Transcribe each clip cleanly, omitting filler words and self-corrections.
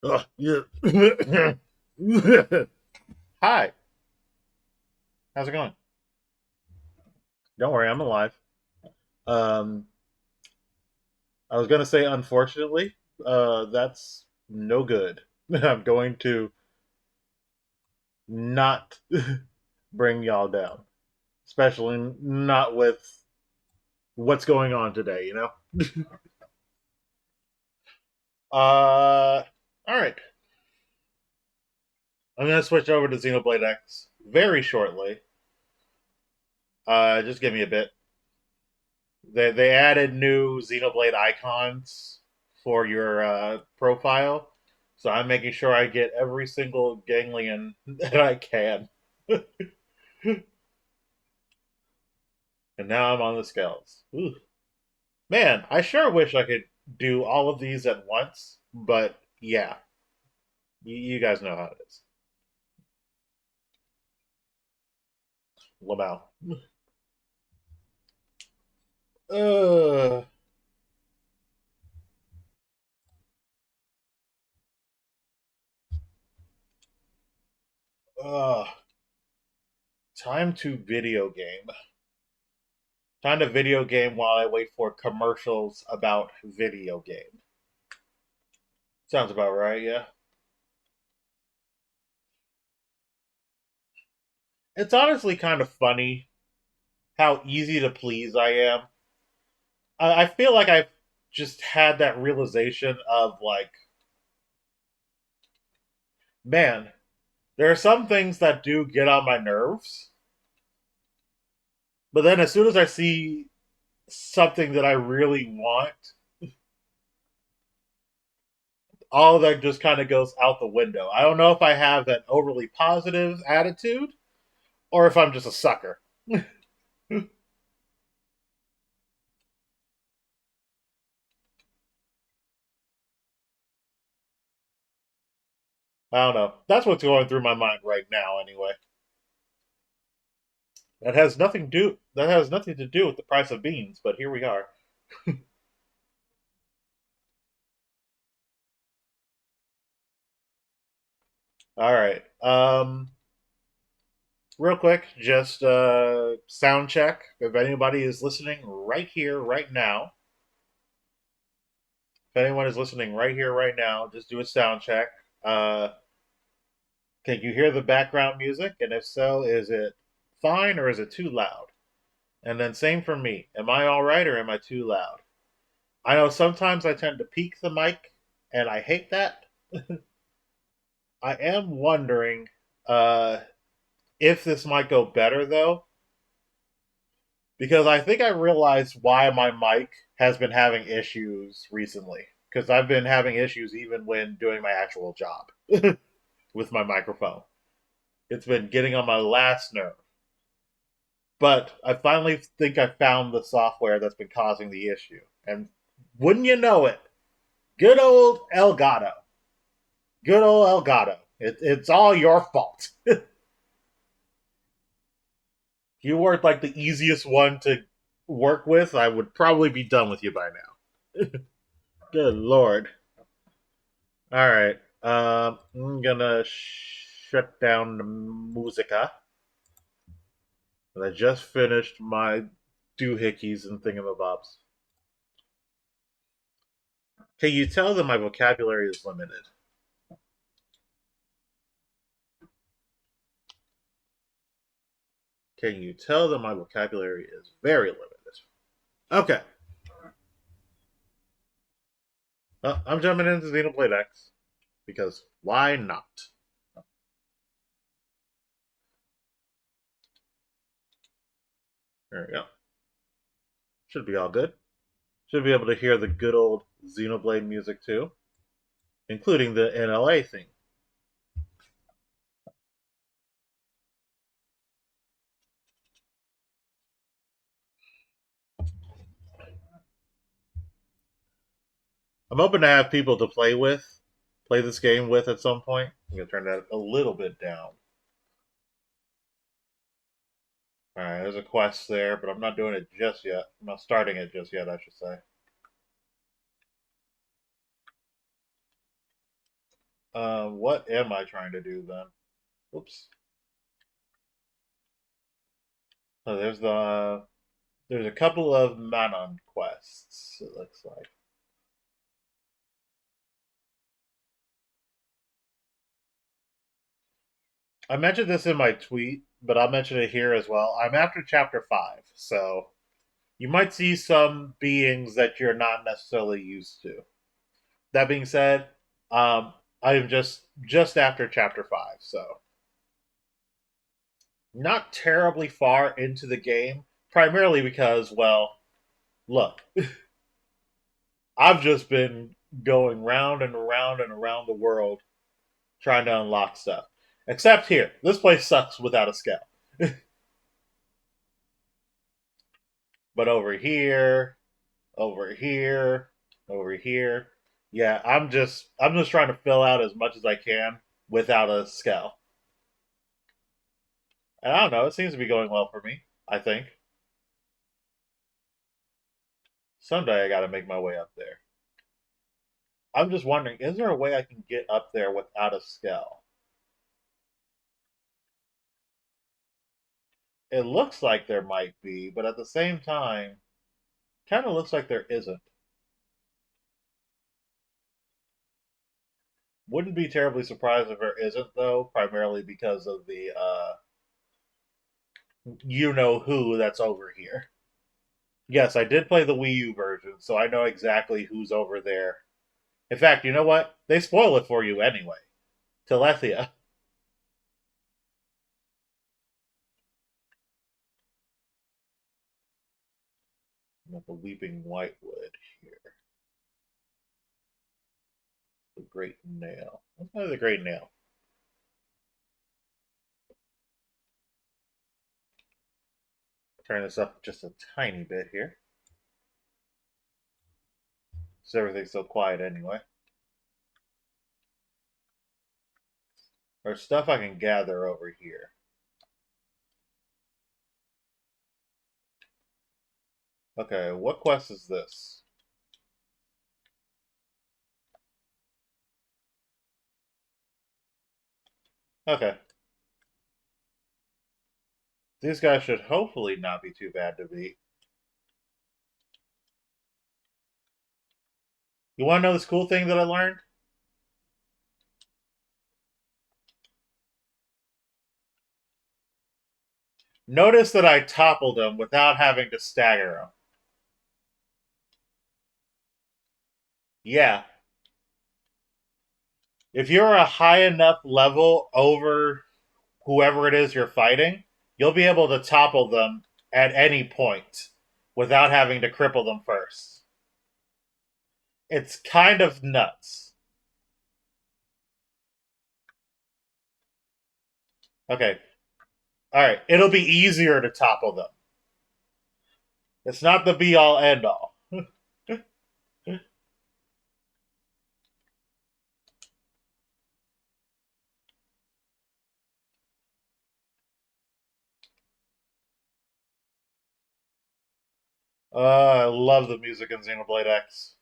Yeah. Hi, how's it going? Don't worry, I'm alive. Um, I was gonna say, unfortunately, that's no good. I'm going to not bring y'all down, especially not with what's going on today. All right. I'm gonna switch over to Xenoblade X very shortly. Just give me a bit. They added new Xenoblade icons for your profile, so I'm making sure I get every single ganglion that I can. And now I'm on the scales. Ooh. Man, I sure wish I could do all of these at once, but yeah, you guys know how it is. Lamau. Uh, uh, time to video game. Time to video game while I wait for commercials about video game. Sounds about right, yeah. It's honestly kind of funny how easy to please I am. I feel like I've just had that realization of like, man, there are some things that do get on my nerves, but then as soon as I see something that I really want, all of that just kind of goes out the window. I don't know if I have an overly positive attitude or if I'm just a sucker. I don't know. That's what's going through my mind right now, anyway. That has nothing to do with the price of beans, but here we are. All right. Real quick, just sound check. If anybody is listening right here, right now, if anyone is listening right here, right now, just do a sound check. Uh, can you hear the background music? And if so, is it fine or is it too loud? And then same for me. Am I all right or am I too loud? I know sometimes I tend to peak the mic, and I hate that. I am wondering uh, if this might go better though, because I think I realized why my mic has been having issues recently. Because I've been having issues even when doing my actual job with my microphone. It's been getting on my last nerve. But I finally think I found the software that's been causing the issue. And wouldn't you know it, good old Elgato. Good old Elgato. It's all your fault. If you weren't like the easiest one to work with, I would probably be done with you by now. Good lord. All right. I'm gonna shut down the musica. And I just finished my doohickeys and thingamabobs. Can you tell that my vocabulary is limited? Can you tell that my vocabulary is very limited? Okay. I'm jumping into Xenoblade X because why not? There we go. Should be all good. Should be able to hear the good old Xenoblade music too, including the NLA theme. I'm hoping to have people to play this game with at some point. I'm gonna turn that a little bit down. All right, there's a quest there, but I'm not doing it just yet. I'm not starting it just yet, I should say. What am I trying to do then? Oops. Oh, there's a couple of Manon quests, it looks like. I mentioned this in my tweet, but I'll mention it here as well. I'm after chapter 5, so you might see some beings that you're not necessarily used to. That being said, I'm just after chapter 5, so not terribly far into the game, primarily because, well, look, I've just been going round and around and around the world trying to unlock stuff. Except here. This place sucks without a scale. But over here, over here. Yeah, I'm just trying to fill out as much as I can without a scale. And I don't know, it seems to be going well for me, I think. Someday I gotta make my way up there. I'm just wondering, is there a way I can get up there without a scale? It looks like there might be, but at the same time, kind of looks like there isn't. Wouldn't be terribly surprised if there isn't, though, primarily because of the you know who that's over here. Yes, I did play the Wii U version, so I know exactly who's over there. In fact, you know what? They spoil it for you anyway. Telethia. With the Weeping Whitewood here. The Great Nail. What's the Great Nail? Turn this up just a tiny bit here. So everything's so quiet anyway. There's stuff I can gather over here. Okay, what quest is this? Okay. These guys should hopefully not be too bad to beat. You want to know this cool thing that I learned? Notice that I toppled him without having to stagger him. Yeah. If you're a high enough level over whoever it is you're fighting, you'll be able to topple them at any point without having to cripple them first. It's kind of nuts. Okay. All right. It'll be easier to topple them. It's not the be all end all. I love the music in Xenoblade X.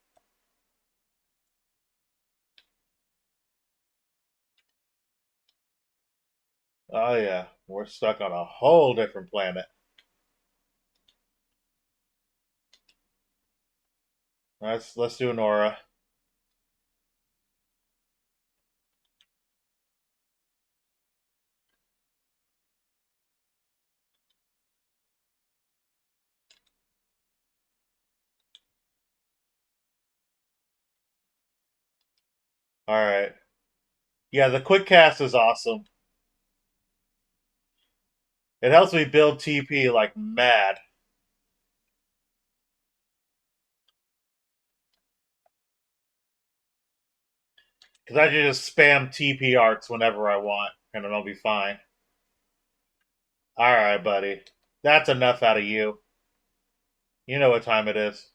Oh yeah, we're stuck on a whole different planet. Let's do an aura. All right. Yeah, the quick cast is awesome. It helps me build TP like mad. Because I can just spam TP arts whenever I want, and it'll be fine. All right, buddy. That's enough out of you. You know what time it is.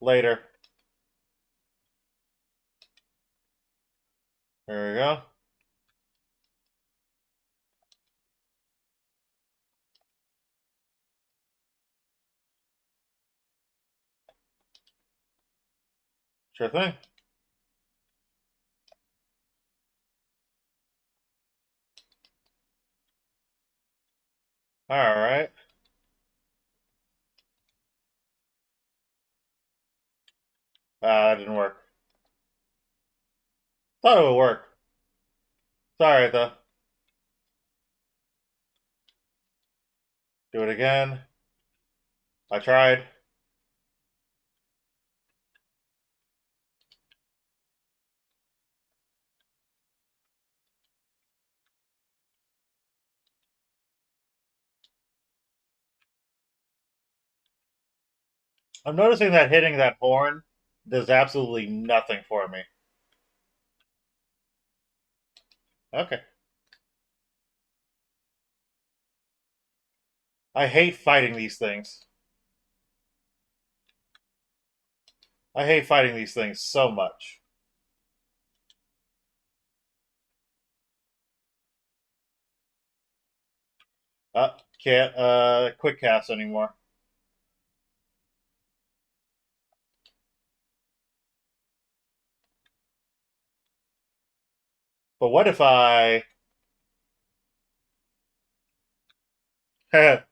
Later. There we go. Sure thing. All right. That didn't work. Thought it would work. Sorry though. Do it again. I tried. I'm noticing that hitting that horn does absolutely nothing for me. Okay. I hate fighting these things. I hate fighting these things so much. Can't quick cast anymore. But what if I I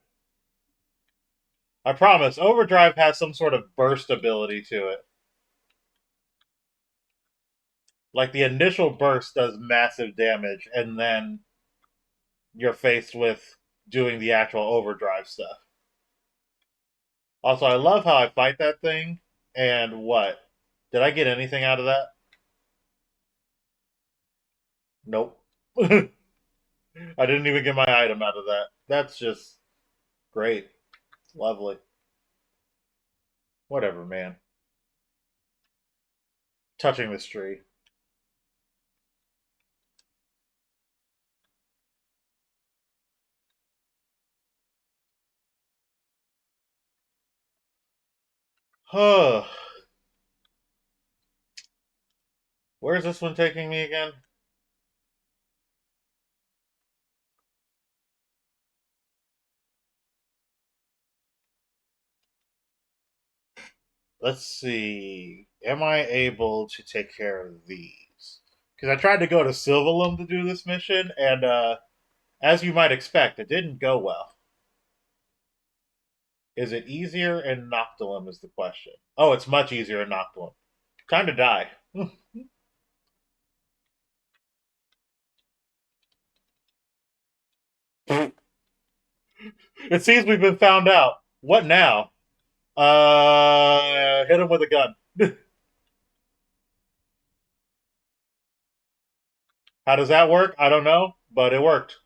promise Overdrive has some sort of burst ability to it. Like the initial burst does massive damage and then you're faced with doing the actual overdrive stuff. Also, I love how I fight that thing and what? Did I get anything out of that? Nope. I didn't even get my item out of that. That's just great. Lovely. Whatever, man. Touching this tree. Huh. Where's this one taking me again? Let's see. Am I able to take care of these? Because I tried to go to Silvalum to do this mission, and as you might expect, it didn't go well. Is it easier in Noctilum? Is the question. Oh, it's much easier in Noctilum. Time to die. It seems we've been found out. What now? Hit him with a gun. How does that work? I don't know, but it worked.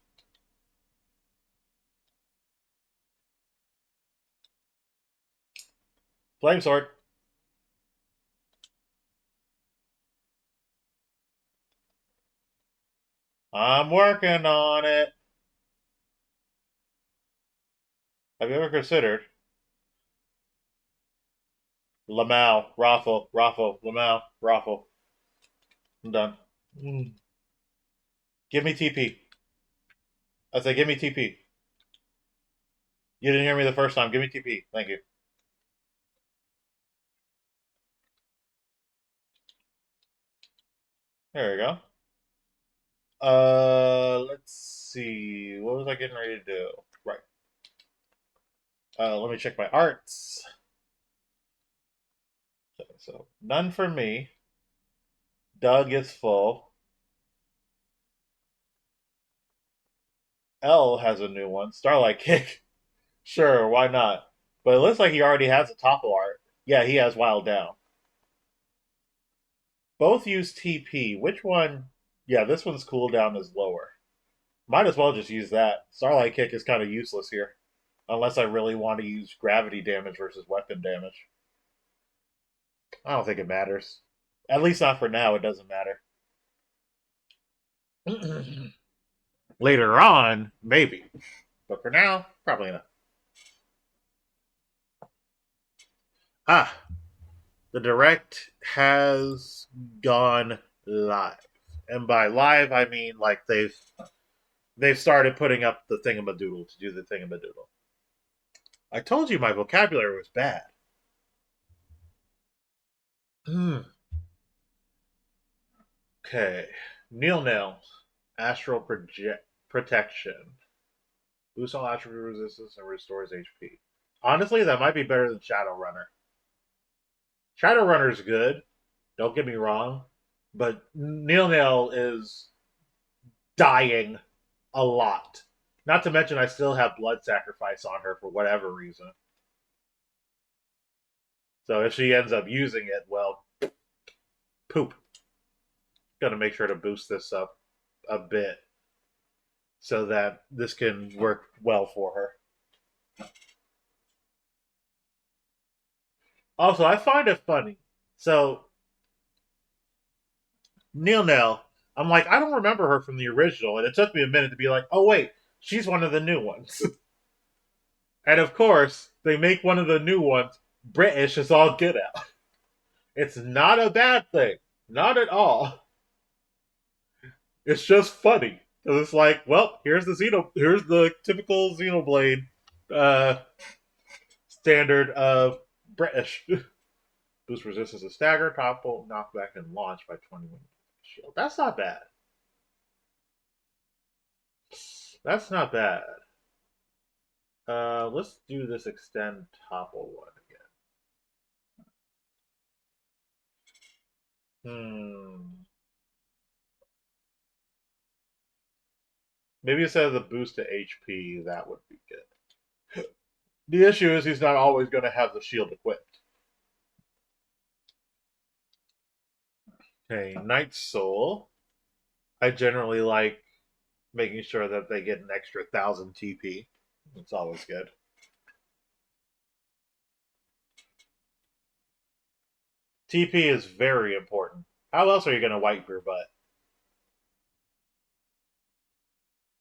Flame sword. I'm working on it. Have you ever considered Lamau, Raffle, Raffle, Lamau, Raffle? I'm done. Mm. Give me TP. I say, give me TP. You didn't hear me the first time. Give me TP. Thank you. There we go. Let's see. What was I getting ready to do? Right. Let me check my arts. So none for me. Doug is full. L has a new one. Starlight Kick. Sure, why not? But it looks like he already has a topple art. Yeah, he has Wild Down. Both use TP. Which one? Yeah, this one's cooldown is lower. Might as well just use that. Starlight Kick is kind of useless here. Unless I really want to use gravity damage versus weapon damage. I don't think it matters. At least not for now, it doesn't matter. Later on, maybe. But for now, probably not. Ah, the direct has gone live. And by live I mean like they've started putting up the thingamadoodle to do the thingamadoodle. I told you my vocabulary was bad. Okay. Nil, Astral Protection. Boosts all attribute resistance and restores HP. Honestly, that might be better than Shadowrunner. Shadowrunner's good, don't get me wrong, but Nil is dying a lot. Not to mention, I still have Blood Sacrifice on her for whatever reason. So if she ends up using it, well, poop. Gotta make sure to boost this up a bit so that this can work well for her. Also, I find it funny. So, Nil, I'm like, I don't remember her from the original, and it took me a minute to be like, oh wait, she's one of the new ones. And of course, they make one of the new ones British as all get out. It's not a bad thing, not at all. It's just funny because it's like, well, here's the typical Xenoblade uh, standard of British. Boost resistance to stagger, topple, knockback, and launch by 21 shield. That's not bad. That's not bad. Let's do this extend topple one again. Maybe instead of the boost to HP, that would be good. The issue is he's not always going to have the shield equipped. Okay, Night Soul. I generally like making sure that they get an extra 1,000 TP. It's always good. TP is very important. How else are you going to wipe your butt?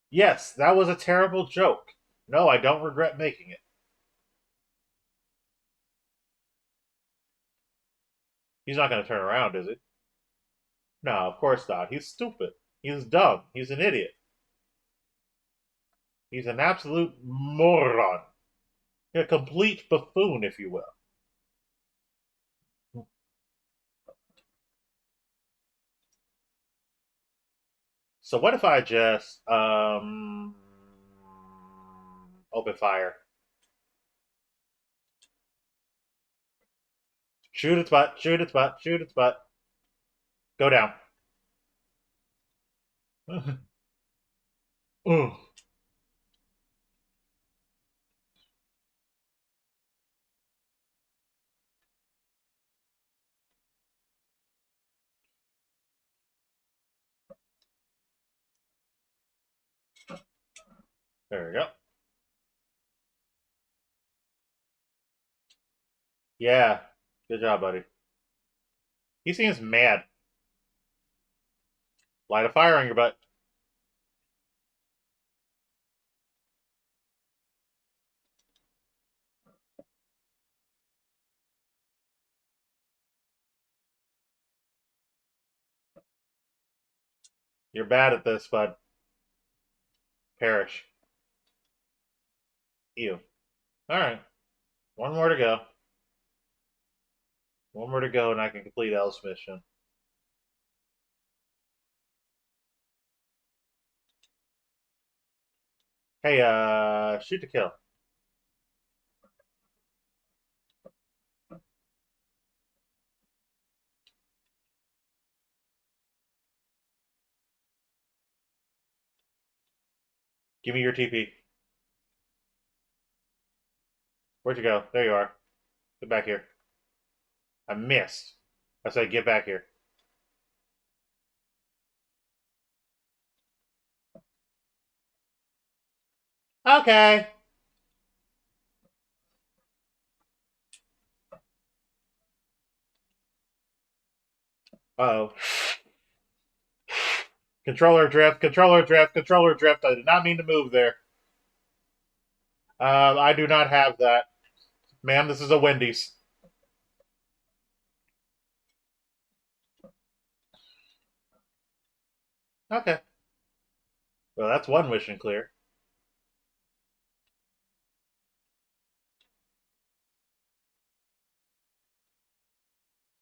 Yes, that was a terrible joke. No, I don't regret making it. He's not going to turn around, is he? No, of course not. He's stupid. He's dumb. He's an idiot. He's an absolute moron. A complete buffoon, if you will. So what if I just open fire? Shoot its butt, shoot its butt, shoot its butt. Go down. Ooh. There we go. Yeah. Good job, buddy. He seems mad. Light a fire on your butt. You're bad at this, bud. Perish. Ew. Alright. One more to go. One more to go and I can complete L's mission. Hey, shoot to kill. Give me your TP. Where'd you go? There you are. Get back here. I missed. I said get back here. Okay. Uh-oh. Controller drift, controller drift, controller drift. I did not mean to move there. I do not have that. Ma'am, this is a Wendy's. Okay. Well, that's one mission clear.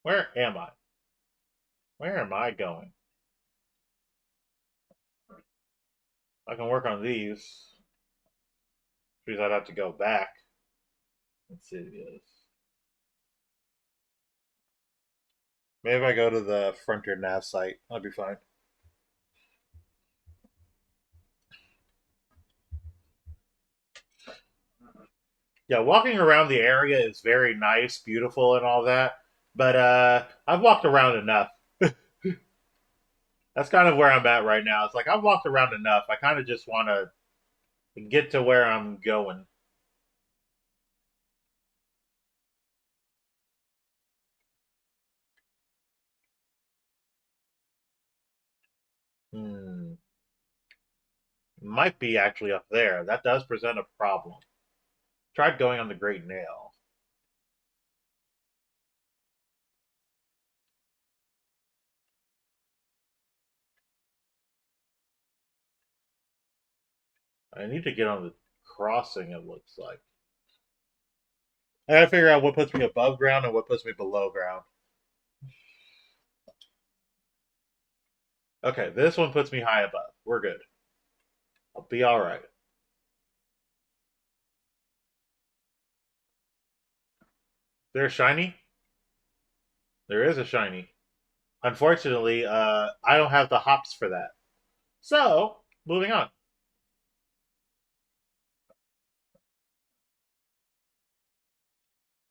Where am I? Where am I going? I can work on these. Because I'd have to go back. Let's see this. Maybe if I go to the Frontier Nav site, I'll be fine. Yeah, walking around the area is very nice, beautiful, and all that. But I've walked around enough. That's kind of where I'm at right now. It's like I've walked around enough. I kind of just want to get to where I'm going. Hmm. Might be actually up there. That does present a problem. Tried going on the Great Nail. I need to get on the crossing, it looks like. I gotta figure out what puts me above ground and what puts me below ground. Okay, this one puts me high above. We're good. I'll be alright. There's shiny? There is a shiny. Unfortunately, I don't have the hops for that. So, moving on.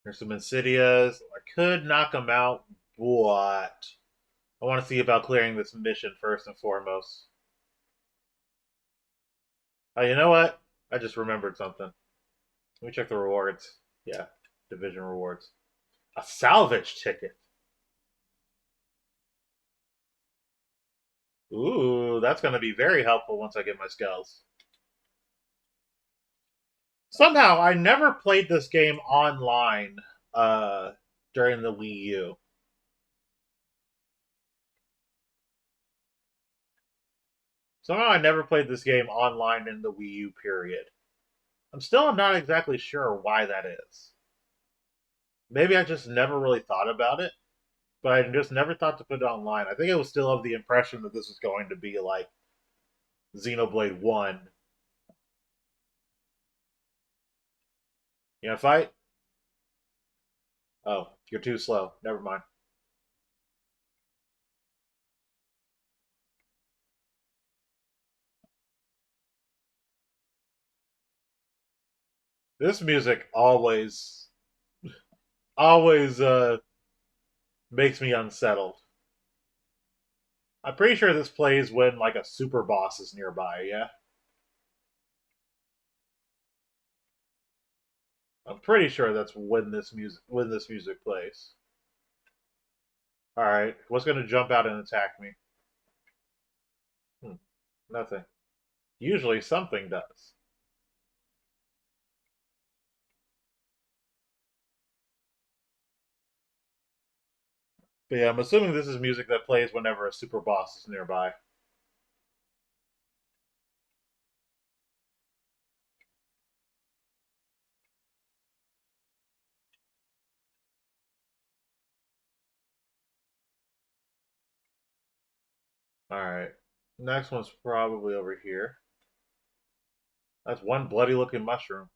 There's some Insidias. I could knock them out, but I want to see about clearing this mission first and foremost. Oh, you know what? I just remembered something. Let me check the rewards. Yeah, division rewards. A salvage ticket. Ooh, that's going to be very helpful once I get my skulls. Somehow, I never played this game online uh, during the Wii U. Somehow, I never played this game online in the Wii U period. I'm still not exactly sure why that is. Maybe I just never really thought about it, but I just never thought to put it online. I think I was still of the impression that this was going to be like Xenoblade 1. You gonna fight? Oh, you're too slow. Never mind. This music always makes me unsettled. I'm pretty sure this plays when like a super boss is nearby, yeah? I'm pretty sure that's when this music plays. Alright, what's gonna jump out and attack me? Hmm, nothing. Usually something does. But yeah, I'm assuming this is music that plays whenever a super boss is nearby. Alright. Next one's probably over here. That's one bloody looking mushroom.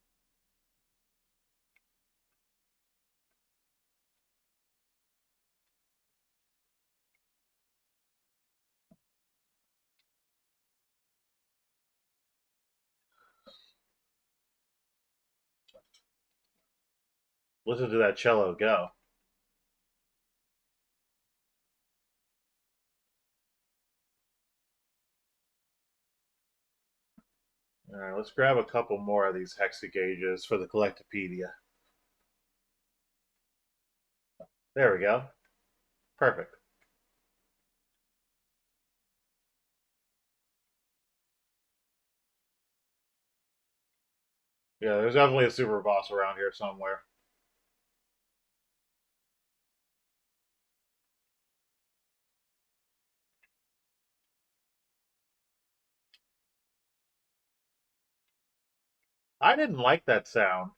Listen to that cello go. Alright, let's grab a couple more of these hexagauges for the Collectopedia. There we go. Perfect. Yeah, there's definitely a super boss around here somewhere. I didn't like that sound.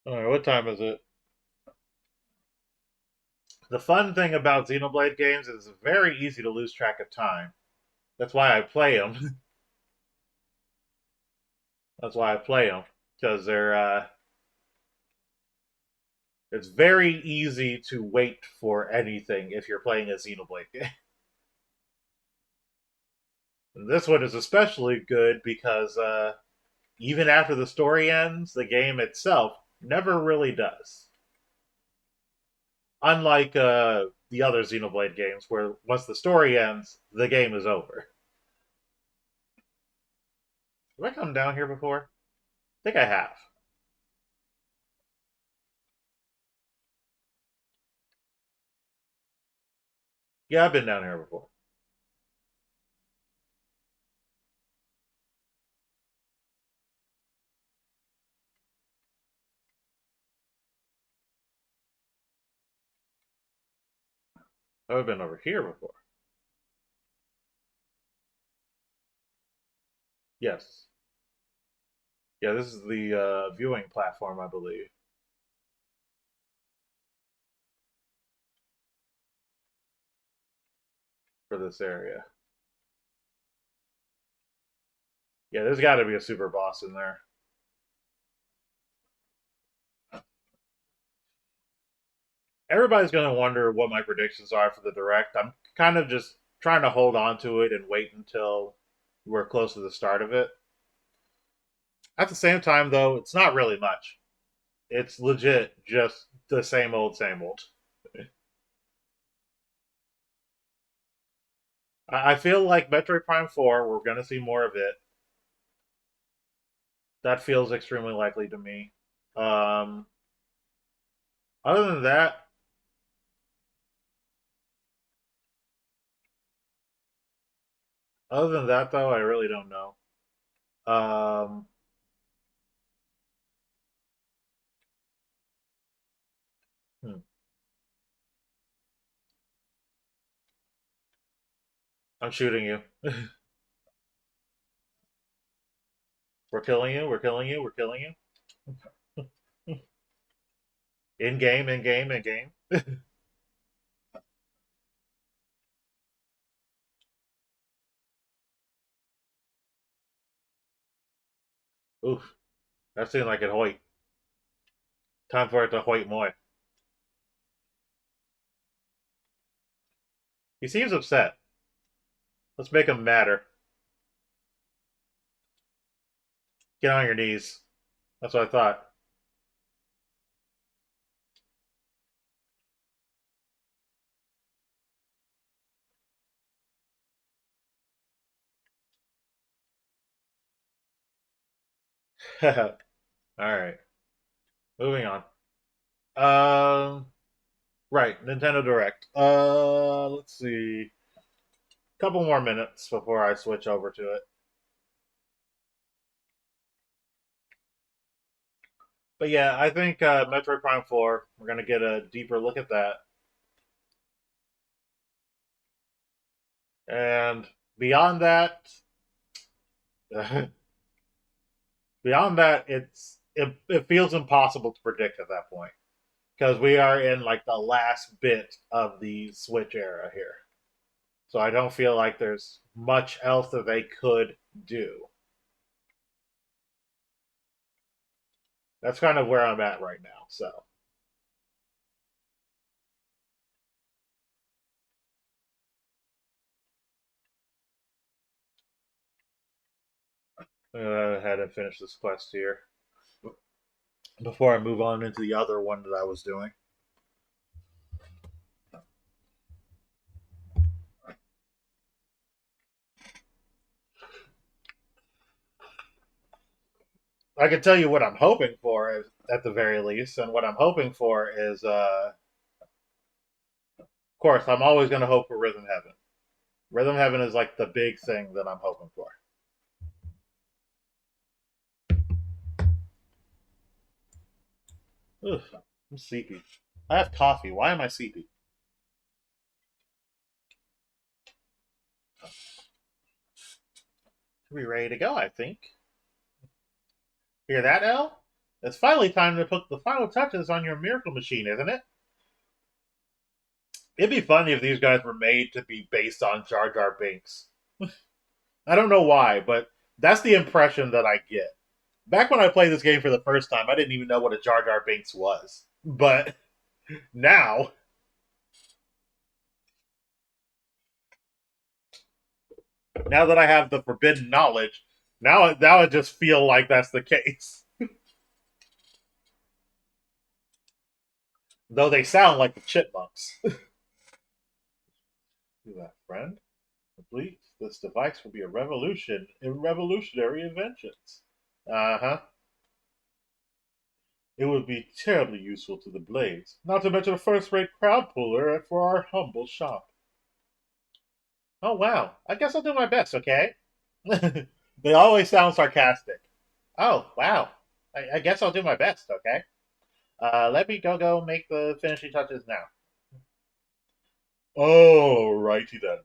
All right, what time is it? The fun thing about Xenoblade games is it's very easy to lose track of time. That's why I play them. That's why I play them because it's very easy to wait for anything if you're playing a Xenoblade game. And this one is especially good because even after the story ends, the game itself never really does. Unlike the other Xenoblade games, where once the story ends, the game is over. Have I come down here before? I think I have. Yeah, I've been down here before. I've been over here before. Yes. Yeah, this is the viewing platform, I believe, for this area. Yeah, there's got to be a super boss in there. Everybody's going to wonder what my predictions are for the direct. I'm kind of just trying to hold on to it and wait until we're close to the start of it. At the same time, though, it's not really much. It's legit just the same old, same old. I feel like Metroid Prime 4, we're going to see more of it. That feels extremely likely to me. Um, other than that, though, I really don't know. Um, hmm, I'm shooting you. We're killing you. We're killing you. We're killing you. In game, in game, in game. Oof, that seemed like it hoit. Time for it to hoit moi. He seems upset. Let's make him madder. Get on your knees. That's what I thought. All right, moving on. Um, right, Nintendo Direct. Let's see. Couple more minutes before I switch over to it. But yeah, I think Metroid Prime 4, we're going to get a deeper look at that. And beyond that, beyond that, it feels impossible to predict at that point because we are in like the last bit of the Switch era here. So I don't feel like there's much else that they could do. That's kind of where I'm at right now. So I'm gonna go ahead and finish this quest here before I move on into the other one that I was doing. I can tell you what I'm hoping for at the very least, and what I'm hoping for is, of course, I'm always going to hope for Rhythm Heaven. Rhythm Heaven is like the big thing that I'm hoping for. Ugh, I'm sleepy. I have coffee. Why am I sleepy? Should be ready to go, I think. Hear that, L? It's finally time to put the final touches on your miracle machine, isn't it? It'd be funny if these guys were made to be based on Jar Jar Binks. I don't know why, but that's the impression that I get. Back when I played this game for the first time, I didn't even know what a Jar Jar Binks was. But now, now that I have the forbidden knowledge, now I just feel like that's the case. Though they sound like the chipmunks. Do that, friend. Please, this device will be a revolution in revolutionary inventions. Uh huh. It would be terribly useful to the Blades, not to mention a first-rate crowd puller for our humble shop. Oh wow! I guess I'll do my best. Okay. They always sound sarcastic. Oh wow! I guess I'll do my best. Okay. Let me go make the finishing touches now. Alrighty then.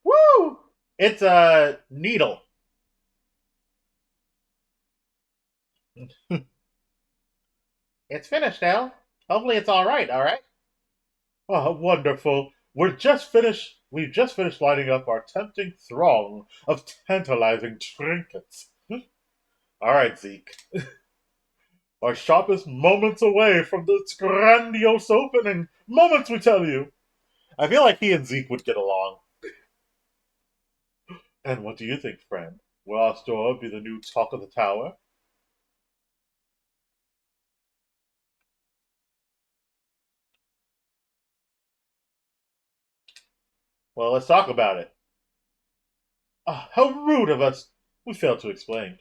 Woo! It's a needle. It's finished now. Hopefully it's all right. All right. Oh, wonderful. We've just finished lining up our tempting throng of tantalizing trinkets. All right, Zeke. Our shop is moments away from its grandiose opening. Moments, we tell you. I feel like he and Zeke would get along. And what do you think, friend? Will our store be the new talk of the tower? Well, let's talk about it. Ah, how rude of us! We failed to explain.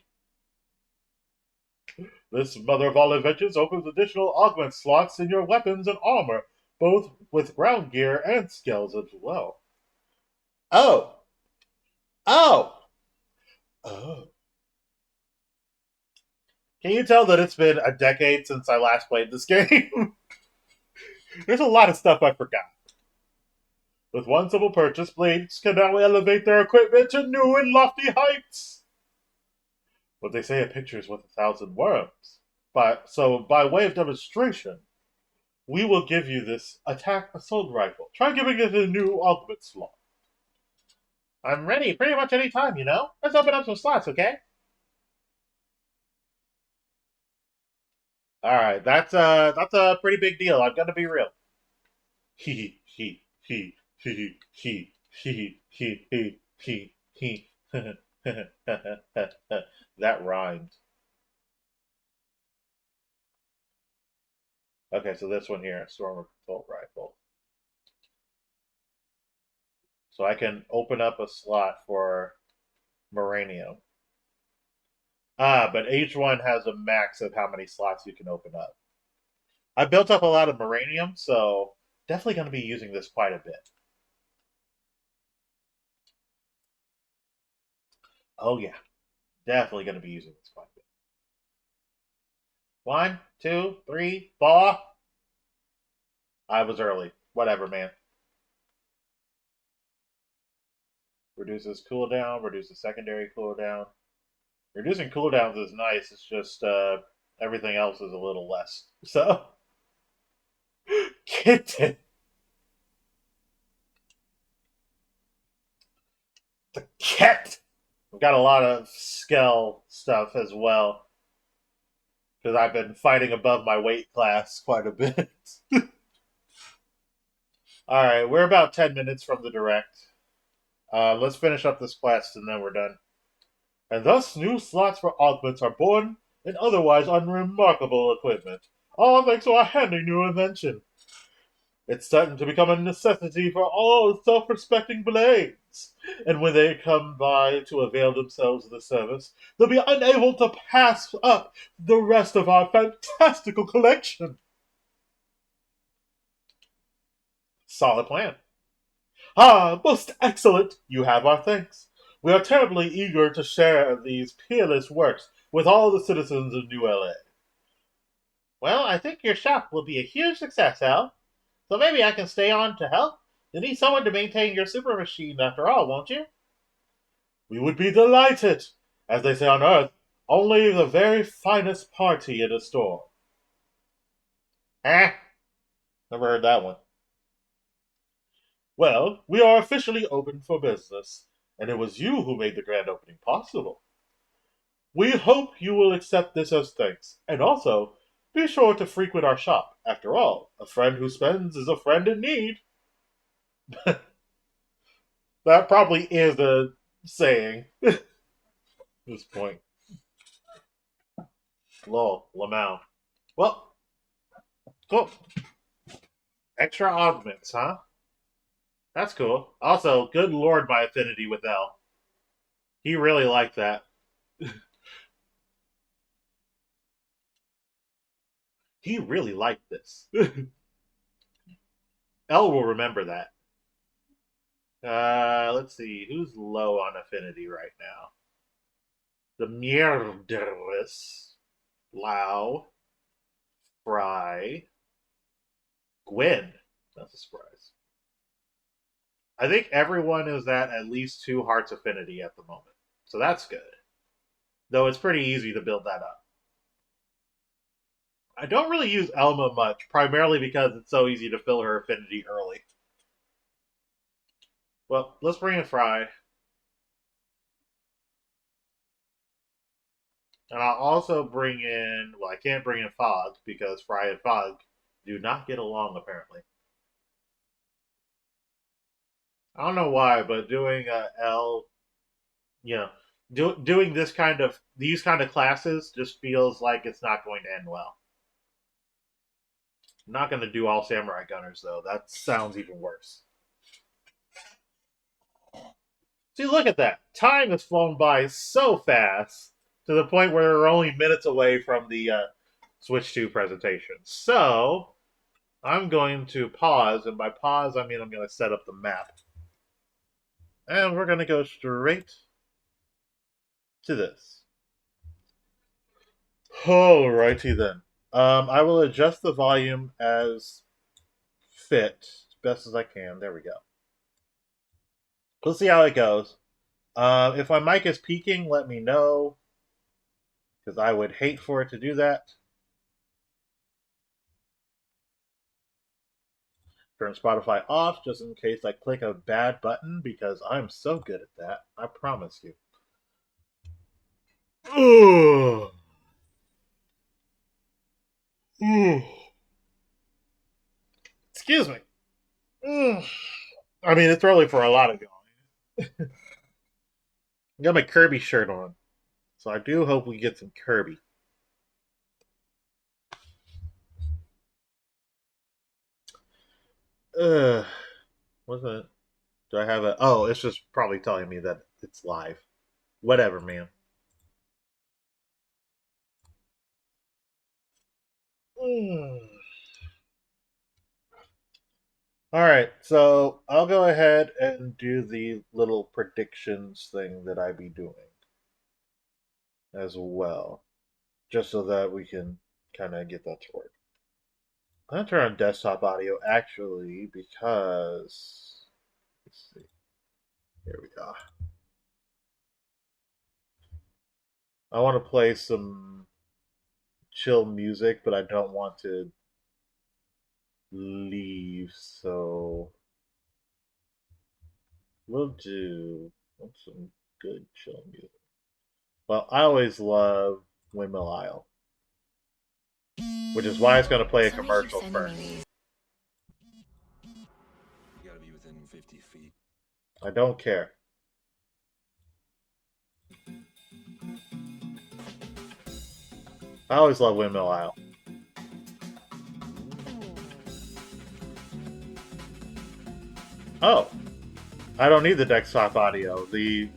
This mother of all inventions opens additional augment slots in your weapons and armor, both with ground gear and skills as well. Oh, oh, oh. Can you tell that it's been a decade since I last played this game? There's a lot of stuff I forgot. With one simple purchase, blades can now elevate their equipment to new and lofty heights. What they say a picture is worth 1,000 words. By way of demonstration, we will give you this attack assault rifle. Try giving it a new augment slot. I'm ready pretty much any time, you know? Let's open up some slots, okay? Alright, that's a pretty big deal. I'm gonna be real. He he he he he he he That rhymed. Okay, so this one here, Stormer Assault Rifle. So I can open up a slot for Moranium. Ah, but each one has a max of how many slots you can open up. I built up a lot of Moranium, so definitely going to be using this quite a bit. Oh yeah, definitely going to be using this quite a bit. 1, 2, 3, 4. I was early. Whatever, man. Reduces cooldown, reduces secondary cooldown. Reducing cooldowns is nice. It's just everything else is a little less. So, kitten. The cat. I've got a lot of skill stuff as well because I've been fighting above my weight class quite a bit. All right, we're about 10 minutes from the direct. Let's finish up this quest and then we're done. And thus, new slots for augments are born in otherwise unremarkable equipment, all thanks to our handy new invention. It's starting to become a necessity for all self-respecting blades. And when they come by to avail themselves of the service, they'll be unable to pass up the rest of our fantastical collection. Solid plan. Ah, most excellent. You have our thanks. We are terribly eager to share these peerless works with all the citizens of New LA. Well, I think your shop will be a huge success, Al. So maybe I can stay on to help. You need someone to maintain your super machine after all, won't you? We would be delighted. As they say on Earth, only the very finest party in a store. Eh? Never heard that one. Well, we are officially open for business, and it was you who made the grand opening possible. We hope you will accept this as thanks, and also be sure to frequent our shop. After all, a friend who spends is a friend in need. That probably is a saying at this point. Lol, Lamau. Well, cool. Extra augments, huh? That's cool. Also, good lord, my affinity with L. He really liked that. He really liked this. L will remember that. Let's see. Who's low on affinity right now? The Mierderis, Lau, Fry, Gwen. That's a surprise. I think everyone is at least 2 hearts affinity at the moment. So that's good. Though it's pretty easy to build that up. I don't really use Elma much, primarily because it's so easy to fill her affinity early. Well, let's bring in Fry. And I'll also bring in, well, I can't bring in Fog because Fry and Fog do not get along apparently. I don't know why, but doing L, you know, doing these kind of classes just feels like it's not going to end well. I'm not going to do all Samurai Gunners though. That sounds even worse. See, look at that. Time has flown by so fast to the point where we're only minutes away from the Switch 2 presentation. So, I'm going to pause, and by pause, I mean I'm going to set up the map. And we're going to go straight to this. Alrighty then. I will adjust the volume as fit, as best as I can. There we go. We'll see how it goes. If my mic is peaking, let me know, because I would hate for it to do that. Turn Spotify off just in case I click a bad button, because I'm so good at that. I promise you. Ugh. Excuse me. I mean, it's early for a lot of y'all. I got my Kirby shirt on, so I do hope we get some Kirby. What's it? Do I have a? Oh, it's just probably telling me that it's live. Whatever, man. Mm. All right, so I'll go ahead and do the little predictions thing that I be doing as well, just so that we can kind of get that to work. I'm gonna turn on desktop audio actually because let's see. Here we go. I want to play some chill music, but I don't want to leave, so we'll do some good chill music. Well, I always love Windmill Isle, which is why it's going to play a commercial first. You gotta be within 50 feet. I don't care. I always love Windmill Isle. Oh, I don't need the desktop audio. The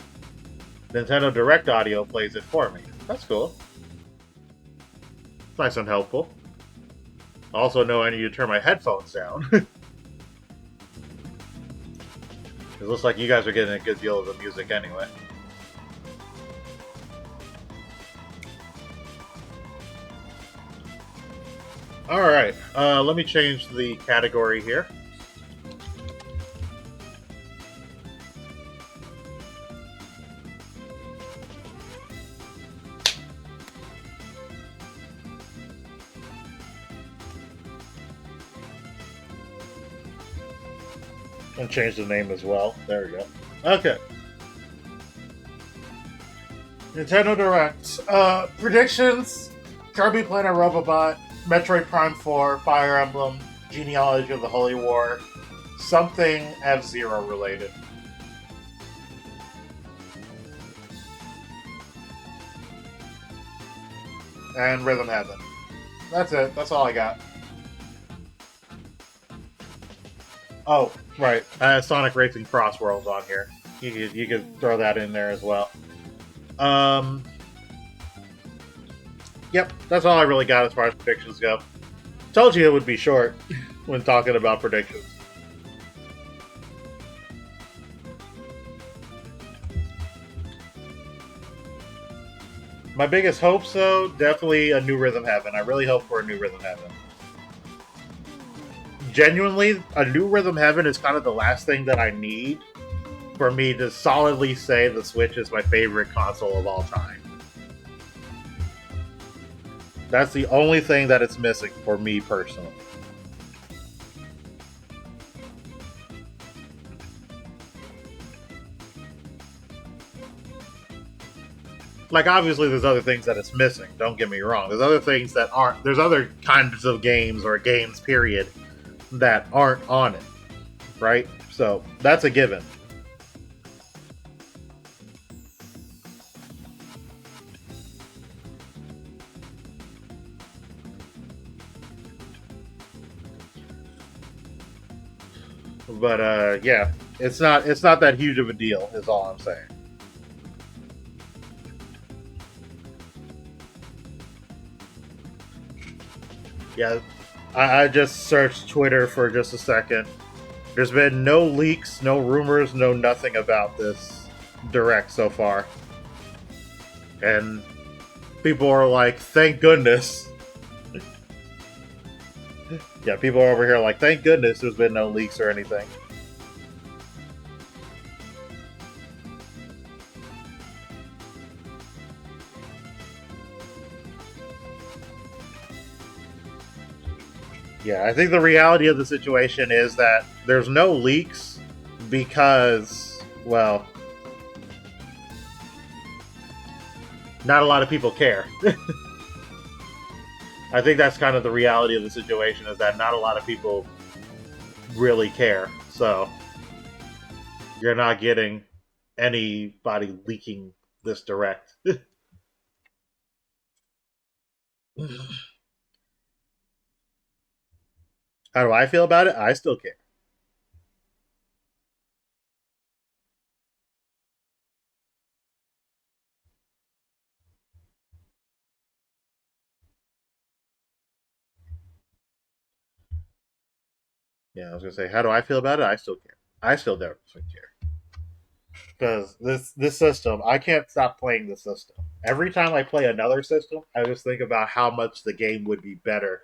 Nintendo Direct audio plays it for me. That's cool. Nice and helpful. I also know I need to turn my headphones down. It looks like you guys are getting a good deal of the music anyway. Alright, let me change the category here. And change the name as well. There we go. Okay. Nintendo Direct. Predictions: Kirby Planet Robobot, Metroid Prime 4, Fire Emblem, Genealogy of the Holy War, something F-Zero related. And Rhythm Heaven. That's it. That's all I got. Oh, right. Sonic Racing Cross Worlds on here. You could throw that in there as well. Um, yep, that's all I really got as far as predictions go. Told you it would be short when talking about predictions. My biggest hopes, though, definitely a new Rhythm Heaven. I really hope for a new Rhythm Heaven. Genuinely, a new Rhythm Heaven is kind of the last thing that I need for me to solidly say the Switch is my favorite console of all time. That's the only thing that it's missing for me personally. Like, obviously, there's other things that it's missing. Don't get me wrong. There's other things that aren't. There's other kinds of games or games, period, that aren't on it. Right? So, that's a given. But yeah, it's not that huge of a deal. Is all I'm saying. Yeah, I just searched Twitter for just a second. There's been no leaks, no rumors, no nothing about this direct so far, and people are like, "Thank goodness." Yeah, people are over here like, "Thank goodness there's been no leaks or anything." Yeah, I think the reality of the situation is that there's no leaks because, well, not a lot of people care. I think that's kind of the reality of the situation is that not a lot of people really care. So you're not getting anybody leaking this direct. How do I feel about it? I still care. Yeah, I was gonna say, how do I feel about it? I still care. I still definitely care because this system, I can't stop playing the system. Every time I play another system, I just think about how much the game would be better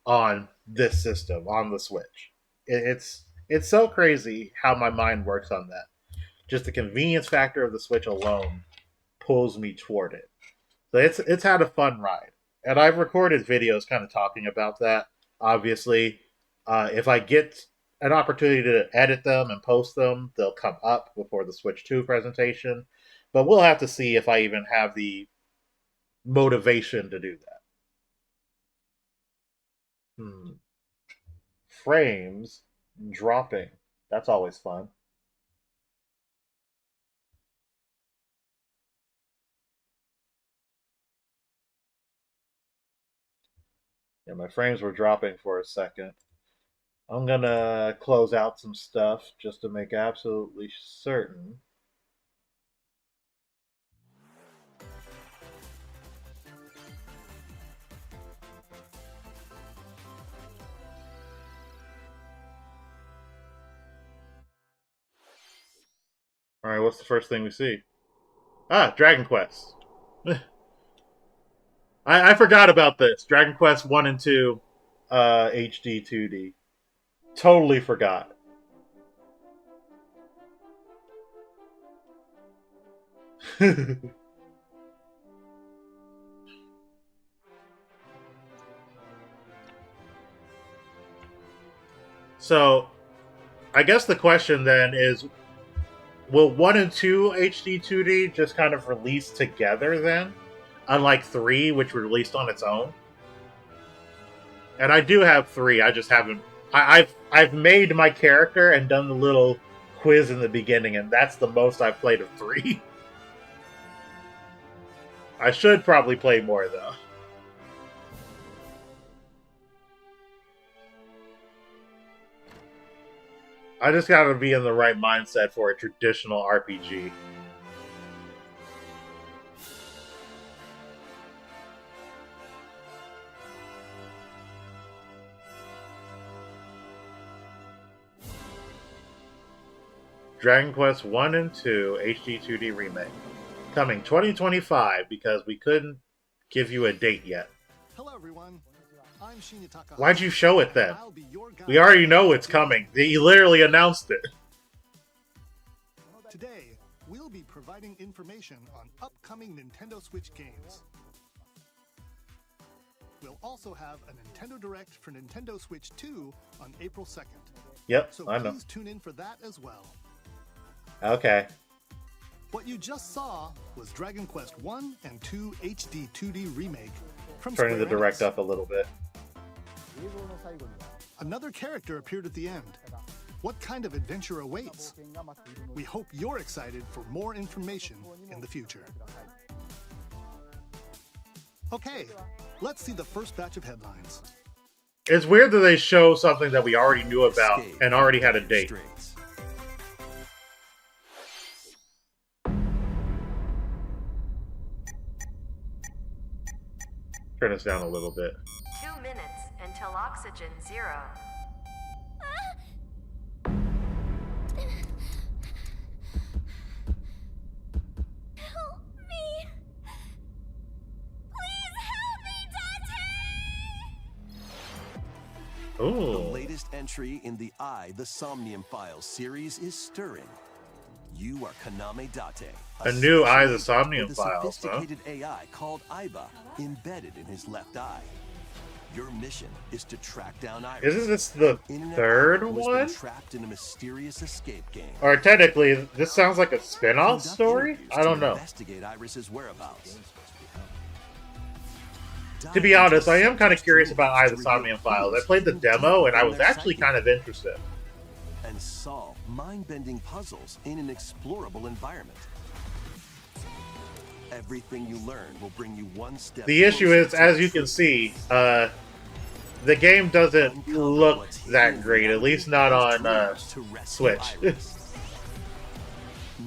on this system on the Switch. It's so crazy how my mind works on that. Just the convenience factor of the Switch alone pulls me toward it. So it's had a fun ride, and I've recorded videos kind of talking about that. Obviously, if I get an opportunity to edit them and post them, they'll come up before the Switch 2 presentation. But we'll have to see if I even have the motivation to do that. Hmm. Frames dropping. That's always fun. Yeah, my frames were dropping for a second. I'm gonna close out some stuff just to make absolutely certain. All right, what's the first thing we see? Ah, Dragon Quest. I forgot about this. Dragon Quest 1 and 2 HD 2D. Totally forgot. So, I guess the question then is, will 1 and 2 HD 2D just kind of release together then? Unlike 3, which were released on its own? And I do have 3, I just haven't... I've made my character and done the little quiz in the beginning, and that's the most I've played of 3. I should probably play more, though. I just gotta be in the right mindset for a traditional RPG. Dragon Quest 1 and 2 HD 2D Remake. Coming 2025 because we couldn't give you a date yet. Hello everyone. I'm Shinya Takahashi. Why'd you show it then? We already know it's coming. He literally announced it. Today, we'll be providing information on upcoming Nintendo Switch games. We'll also have a Nintendo Direct for Nintendo Switch 2 on April 2nd. Yep, so I know. Please tune in for that as well. Okay. What you just saw was Dragon Quest 1 and 2 HD 2D Remake from Turning the Square Direct Enix. up a little bit. Another character appeared at the end. What kind of adventure awaits? We hope you're excited for more information in the future. Okay, let's see the first batch of headlines. It's weird that they show something that we already knew about and already had a date. Turn this down a little bit. 2 minutes until oxygen 0. Help me! Please help me, Dante! Ooh. The latest entry in the The Somnium Files series is stirring. You are Kaname Date, A new Eye of the special Somnium with a Files, huh? sophisticated AI called Aiba embedded in his left eye. Your mission is to track down Iris. Isn't this the Internet third who has been one? trapped in a mysterious escape game. Or technically, this sounds like a spin-off Conduct story? interviews I don't to know. Investigate Iris's whereabouts. To be honest, I am kind of curious about Eye of the Somnium Files. I played the demo and I was actually kind of interested. And solve mind-bending puzzles in an explorable environment. Everything you learn will bring you one step. The issue closer is, to as the you can truth. see, the game doesn't look that great, at least not on Switch.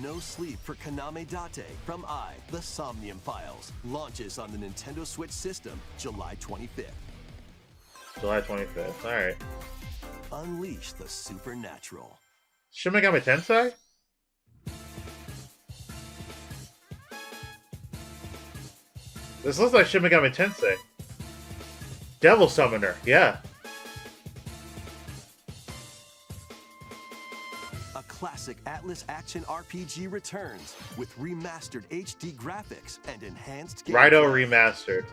No Sleep for Kaname Date from The Somnium Files launches on the Nintendo Switch system July 25th. July 25th, alright. Unleash the supernatural. Shin Megami Tensei? This looks like Shin Megami Tensei. Devil Summoner, yeah. A classic Atlas action RPG returns with remastered HD graphics and enhanced gameplay. Raito Remastered.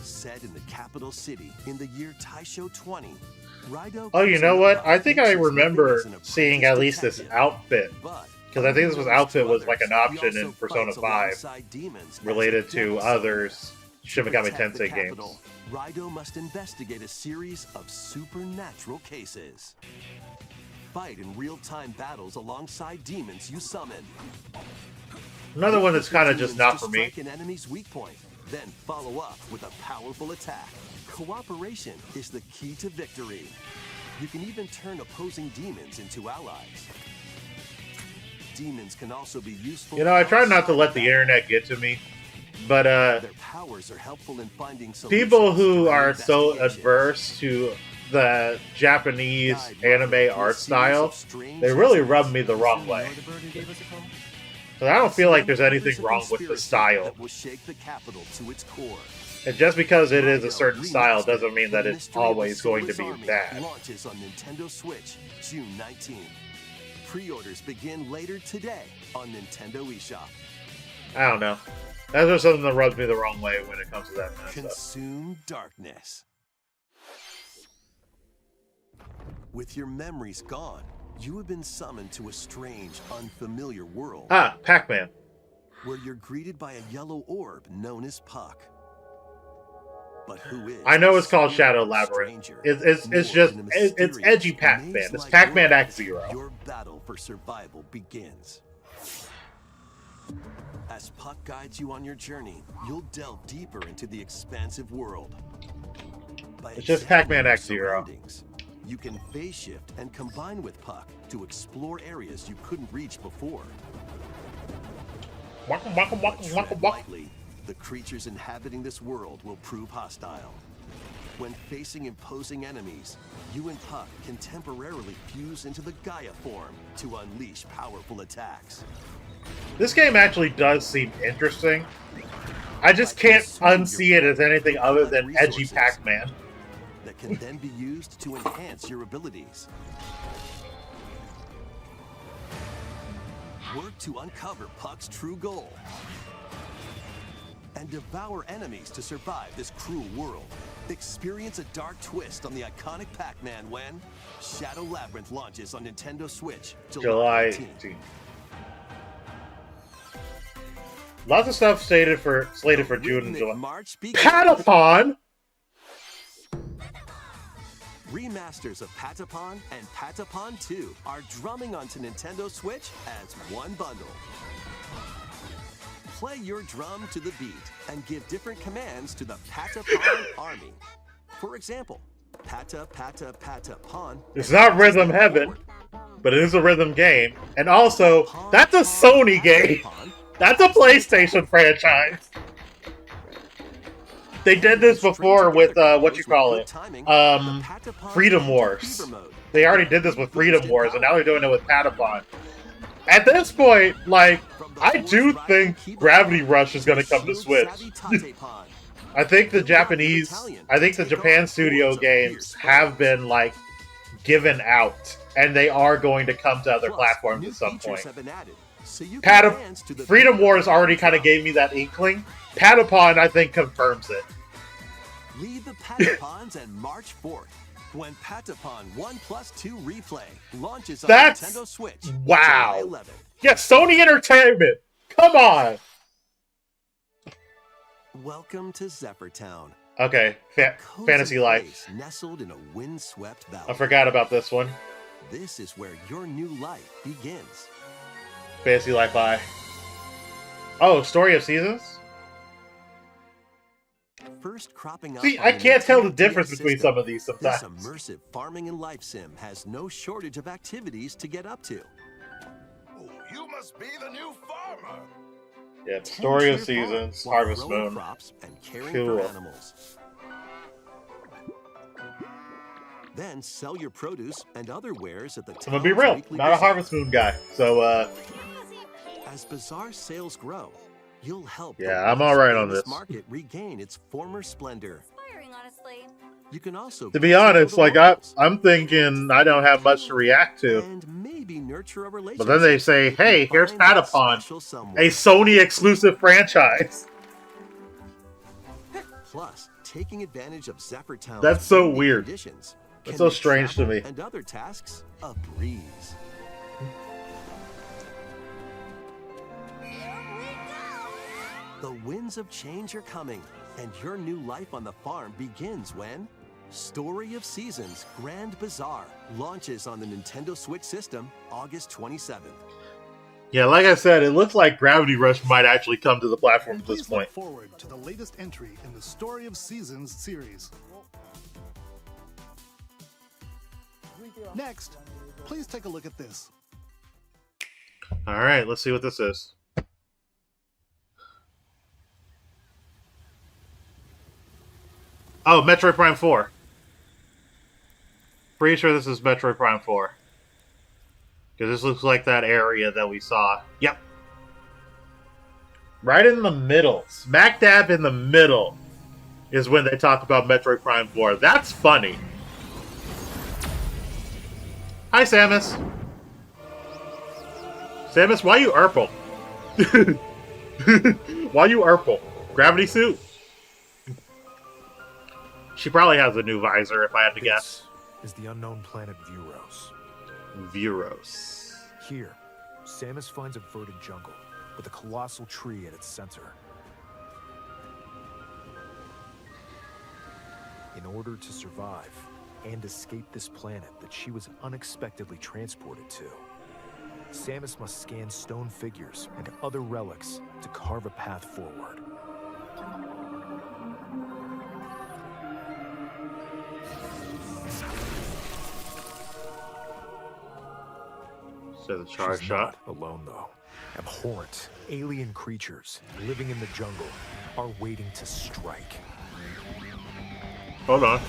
Set in the capital city in the year Taisho 20, Raito Oh, you know what? I think I remember seeing at least this outfit. Because I think this outfit was like an option in Persona 5 related to others Shin Megami Tensei games. Raito must investigate a series of supernatural cases. Fight in real-time battles alongside demons you summon. Another one that's kind of just not for me. Strike an enemy's weak point, then follow up with a powerful attack. Cooperation is the key to victory. You can even turn opposing demons into allies. Demons can also be useful. You know, I try not to let the internet get to me, but Their powers are helpful in finding people solutions who during are so investigations. adverse to the Japanese Guide anime Raito art through a style, series of strange they really incidents. rub me the wrong way. So I don't feel like there's anything wrong with the style. That will shake the capital to its core. And just because it is a Raito certain style Remastered, doesn't mean that The it's Mystery of the always going to be Soulless Army bad. Launches on Nintendo Switch June 19th. Pre-orders begin later today on Nintendo eShop. I don't know. That's just something that rubs me the wrong way when it comes to that kind of stuff. Consume darkness. With your memories gone, You have been summoned to a strange, unfamiliar world Ah, Pac-Man. where you're greeted by a yellow orb known as Puck. But who is I know this it's called Shadow fearful Labyrinth. stranger? It's More just in a it's mysterious, edgy Pac-Man. It's maze-like Pac-Man world. X Zero. Your battle for survival begins. As Puck guides you on your journey, you'll delve deeper into the expansive world. By It's just examining Pac-Man your X Zero. surroundings, you can phase shift and combine with Puck to explore areas you couldn't reach before. Waka, waka, waka, But waka, tread waka. lightly. The creatures inhabiting this world will prove hostile. When facing imposing enemies, you and Puck can temporarily fuse into the Gaia form to unleash powerful attacks. This game actually does seem interesting. I just can't unsee it as anything other than edgy Pac-Man. That can then be used to enhance your abilities. Work to uncover Puck's true goal. And devour enemies to survive this cruel world. Experience a dark twist on the iconic Pac-Man when Shadow Labyrinth launches on Nintendo Switch July 18th. 18th. Lots of stuff slated for June and Rhythmic July. March begins. Patapon! Remasters of Patapon and Patapon 2 are drumming onto Nintendo Switch as one bundle. Play your drum to the beat and give different commands to the Patapon army. For example, Pata Pata Patapon. It's not Rhythm Heaven, but it is a rhythm game. And also, that's a Sony game. That's a PlayStation franchise. They did this before with, Freedom Wars. They already did this with Freedom Wars, and now they're doing it with Patapon. At this point, like, I do think Gravity Rush is going to come to Switch. I think the Japan studio games have been, like, given out, and they are going to come to other platforms at some point. Freedom Wars already kind of gave me that inkling. Patapon, I think, confirms it. Lead the Patapons and March 4th when Patapon 1+2 Replay launches on Nintendo Switch. Wow. July 11th. Yeah, Sony Entertainment. Come on. Welcome to Zephyr Town. Okay, Cozy Fantasy Life. place nestled in a windswept valley. I forgot about this one. This is where your new life begins. Fantasy Life I. Oh, Story of Seasons? First cropping up See, on I the can't tell the Nintendo difference DS between system, some of these this sometimes. immersive farming and life sim has no shortage of activities to get up to. Oh, you must be the new farmer. Yeah, Story of Tend to your farm Seasons, while Harvest growing Moon. crops and caring Cool. for animals. Then sell your produce and other wares at the I'm gonna be town's real, weekly not a bazaar. Harvest Moon guy. So, As bazaar sales grow, you'll help the Yeah, I'm once alright on famous this. market regain its former splendor. Inspiring, honestly. You can also to be get to know honest, the like, locals I'm thinking I don't have much to react to. and maybe nurture a relationship. But then they say, if you hey, here's find that Patapon, special someone. a Sony exclusive franchise. Plus, taking advantage of Zephyr Town's That's so unique weird. conditions That's can so make strange to travel me. And other tasks a breeze. The winds of change are coming, and your new life on the farm begins when Story of Seasons Grand Bazaar launches on the Nintendo Switch system August 27th. Yeah, like I said, it looks like Gravity Rush might actually come to the platform And at this please look point. forward to the latest entry in the Story of Seasons series. Next, please take a look at this. Alright, let's see what this is. Oh, Metroid Prime 4. Pretty sure this is Metroid Prime 4. Because this looks like that area that we saw. Yep. Right in the middle. Smack dab in the middle is when they talk about Metroid Prime 4. That's funny. Hi, Samus. Samus, why you Urple? Why you Urple? Gravity suit? She probably has a new visor, if I had to guess. This is the unknown planet Vuros. Vuros. Here, Samus finds a verdant jungle with a colossal tree at its center. In order to survive and escape this planet that she was unexpectedly transported to, Samus must scan stone figures and other relics to carve a path forward. So the charge She's shot. not alone, though. Abhorrent, alien creatures living in the jungle are waiting to strike. Hold on.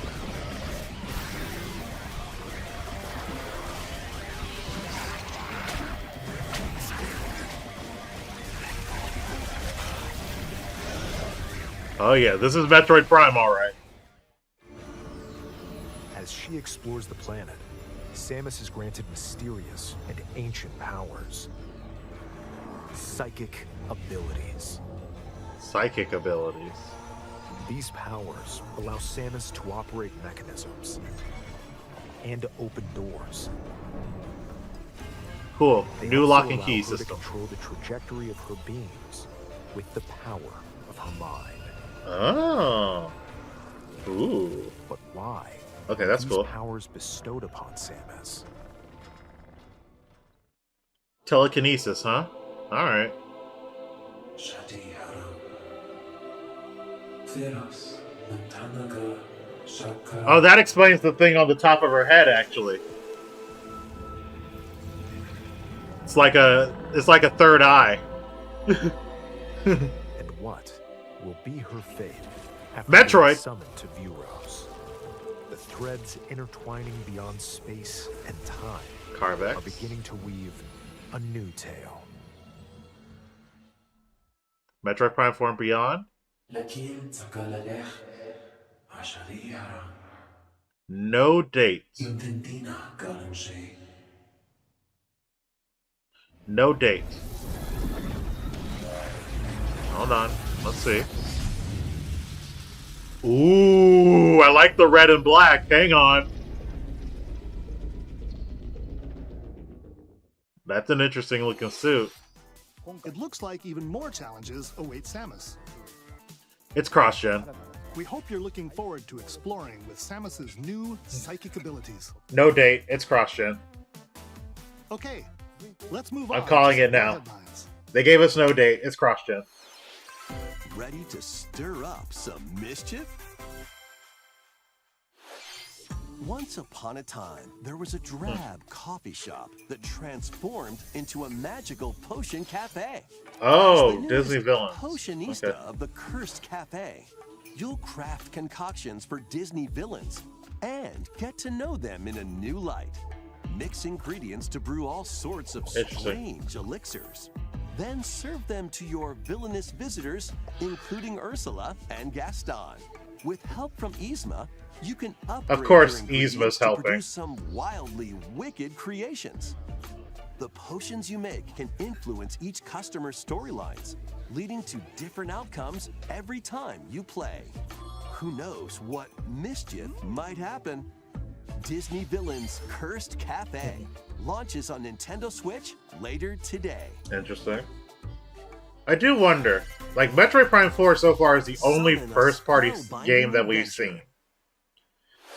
Oh yeah, this is Metroid Prime, all right. As she explores the planet, Samus is granted mysterious and ancient powers. Psychic abilities. Psychic abilities. These powers allow Samus to operate mechanisms and to open doors. Cool. They New also lock and allow key her system. to control the trajectory of her beams with the power of her mind. Oh. Ooh. But why? Okay, that's These cool. powers bestowed upon Samus. Telekinesis, huh? Alright. Oh, that explains the thing on the top of her head, actually. It's like a third eye. And what will be her fate after Metroid. being summoned to Vuros? The threads intertwining beyond space and time Carvex. are beginning to weave a new tale. Metroid Prime 4 and Beyond? No dates. No date. Hold on. Let's see. Ooh, I like the red and black. Hang on. That's an interesting looking suit. It looks like even more challenges await Samus. It's cross-gen. We hope you're looking forward to exploring with Samus's new psychic abilities. No date. It's cross-gen. Okay, let's move on. I'm calling to it now. headlines. They gave us no date. It's cross-gen. Ready to stir up some mischief? Once upon a time, there was a drab coffee shop that transformed into a magical potion cafe. Oh, As the Disney newest villains. Potionista Okay. of the Cursed Cafe. You'll craft concoctions for Disney villains and get to know them in a new light. Mix ingredients to brew all sorts of Interesting. strange elixirs. Then serve them to your villainous visitors, including Ursula and Gaston. With help from Yzma, you can upgrade course, your ingredients Yzma's to helping. produce some wildly wicked creations. The potions you make can influence each customer's storylines, leading to different outcomes every time you play. Who knows what mischief might happen? Disney Villains Cursed Cafe launches on Nintendo Switch later today. Interesting. I do wonder, like, Metroid Prime 4 so far is the only Summon a first-party spellbinding game that we've adventure. seen.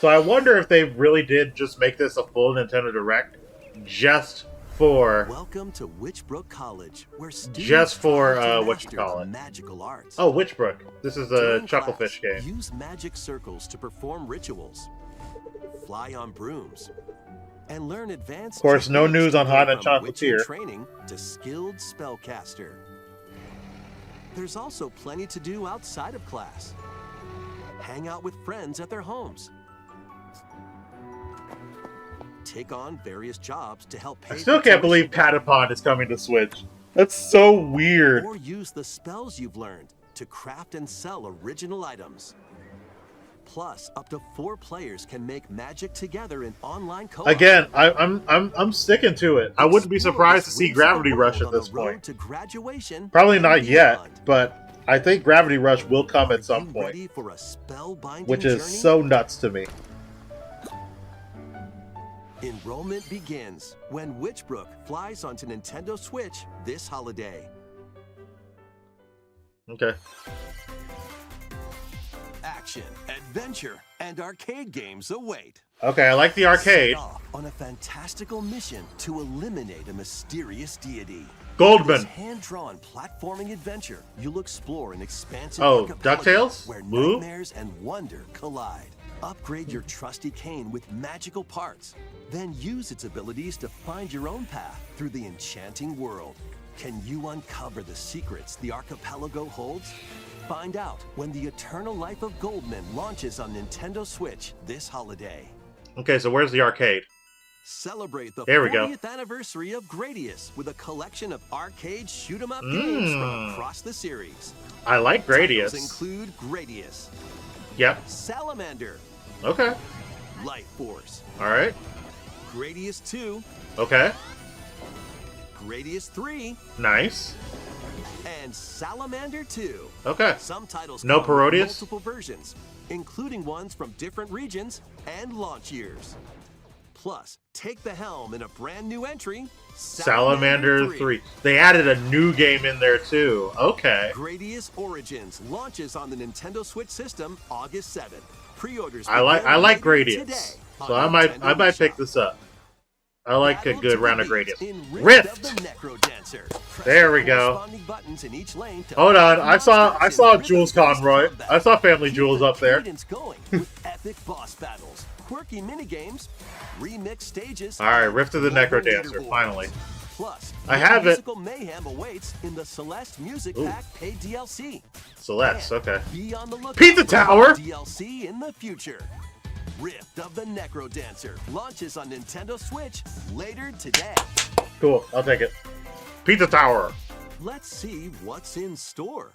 So I wonder if they really did just make this a full Nintendo Direct just for... Welcome to Witchbrook College, where students Just for, strive to what you master call the it. magical arts. Oh, Witchbrook. This is a During Chucklefish class, game. Use magic circles to perform rituals, fly on brooms, and learn advanced. Of course, no techniques news to on go Hana from witching Chocolatier. training to skilled spellcaster. There's also plenty to do outside of class. Hang out with friends at their homes. Take on various jobs to help pay I still for can't believe tuition. Patapon is coming to Switch. That's so weird. Or use the spells you've learned to craft and sell original items. Plus, up to 4 players can make magic together in online co-op. Again, I'm sticking to it. I wouldn't be surprised to see Gravity Rush at this point. To graduation Probably and not yet, beyond. but I think Gravity Rush will come at some You point, ready for a spellbinding which is journey? so nuts to me. Enrollment begins when Witchbrook flies onto Nintendo Switch this holiday. Okay. Action, adventure, and arcade games await. Okay, I like the arcade. Set off on a fantastical mission to eliminate a mysterious deity. Goldman. This hand-drawn platforming adventure, you'll explore an expansive Oh, archipelago DuckTales? where Woo? nightmares and wonder collide. Upgrade your trusty cane with magical parts. Then use its abilities to find your own path through the enchanting world. Can you uncover the secrets the archipelago holds? Find out when the Eternal Life of Goldman launches on Nintendo Switch this holiday. Okay, so where's the arcade? Celebrate the There we go. 40th anniversary of Gradius with a collection of arcade shoot-'em-up games from across the series. I like Titles Gradius. include Gradius, Yep. Salamander, Okay. Life Force, Alright. Gradius 2, Okay. Gradius 3, Nice. and Salamander 2. Okay. Some titles No come with Parodius? multiple versions, including ones from different regions and launch years. Plus, take the helm in a brand new entry, Salamander 3. They added a new game in there too. Okay. Gradius Origins launches on the Nintendo Switch system August 7th. Pre-orders I like begin Gradius. today So on I might Nintendo pick eShop. this up. I like a Battle good to round of the beat Gradius. in Rift. of the Necro Dancer. Press There the we go. corresponding buttons in each lane to Hold on, fight I saw monsters in Jules rhythm-based Conroy. combat. I saw Family Keep Jules the up there. cadence going with epic boss battles, quirky minigames, remix stages. Alright, and Rift of the global Necro Dancer, leaderboards. finally. Plus, I have it. musical mayhem awaits in the Celeste Music Ooh. Pack paid DLC. Celeste, And okay. Be on the lookout Pizza for Tower! DLC in the future. Rift of the Necro Dancer launches on Nintendo Switch later today. Cool, I'll take it. Pizza Tower. Let's see what's in store.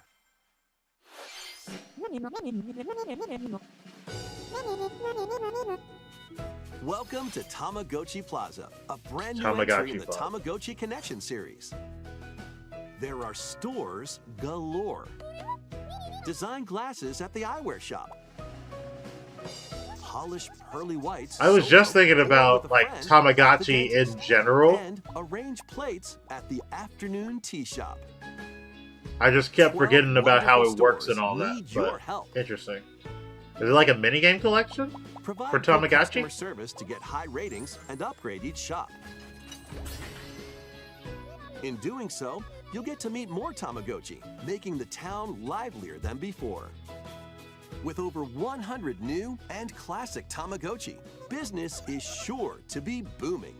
Welcome to Tamagotchi Plaza, a brand new entry in the Plaza. Tamagotchi Connection series. There are stores galore. Design glasses at the eyewear shop. Polished pearly whites. I was just solo thinking or about with a like friend at Tamagotchi the in dentist. general. And arrange plates at the afternoon tea shop. I just kept 12 forgetting about how it wonderful works and stores all that. need your But help. interesting. Is it like a minigame collection? Provide For good Tamagotchi? customer service to get high ratings and upgrade each shop. In doing so, you'll get to meet more Tamagotchi, making the town livelier than before. With over 100 new and classic Tamagotchi, business is sure to be booming.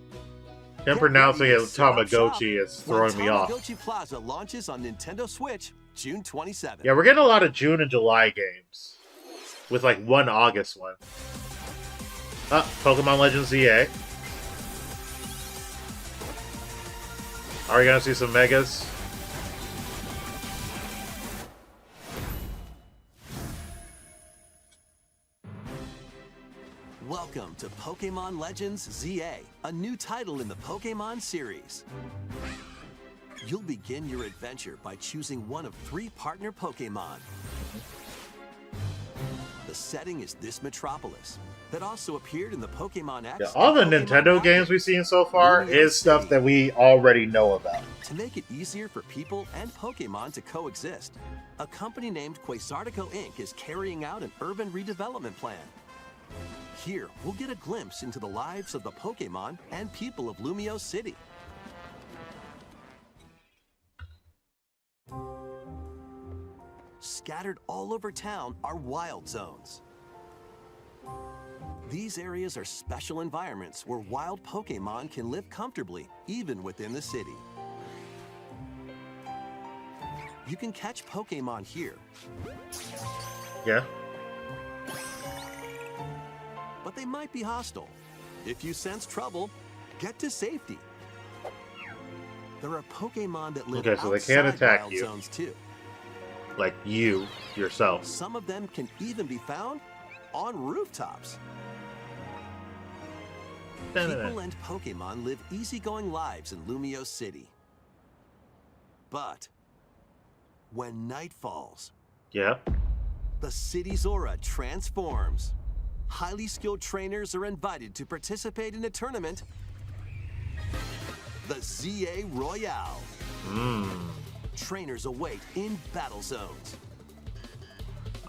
Him Get pronouncing ready it to set up shop Tamagotchi is when throwing me off. Tamagotchi Plaza launches on Nintendo Switch June 27th. Yeah, we're getting a lot of June and July games. With like one August one. Pokemon Legends ZA. Are we gonna see some Megas? Welcome to Pokemon Legends ZA, a new title in the Pokemon series. You'll begin your adventure by choosing one of 3 partner Pokemon. The setting is this metropolis that also appeared in the Pokemon X. Yeah, all the and Pokemon Nintendo Diamond. games we've seen so far Lumia is stuff City. that we already know about. To make it easier for people and Pokemon to coexist, a company named Quasartico Inc. is carrying out an urban redevelopment plan. Here, we'll get a glimpse into the lives of the Pokemon and people of Lumio City. Scattered all over town are wild zones. These areas are special environments where wild Pokemon can live comfortably, even within the city. You can catch Pokemon here, Yeah? but they might be hostile. If you sense trouble, get to safety. There are Pokemon that live Okay, so they outside can't attack wild you. zones too. Like you, yourself. Some of them can even be found on rooftops. People and Pokemon live easygoing lives in Lumio City. But when night falls, Yeah? the city's aura transforms. highly skilled trainers are invited to participate in a tournament, the ZA Royale. Trainers await in battle zones.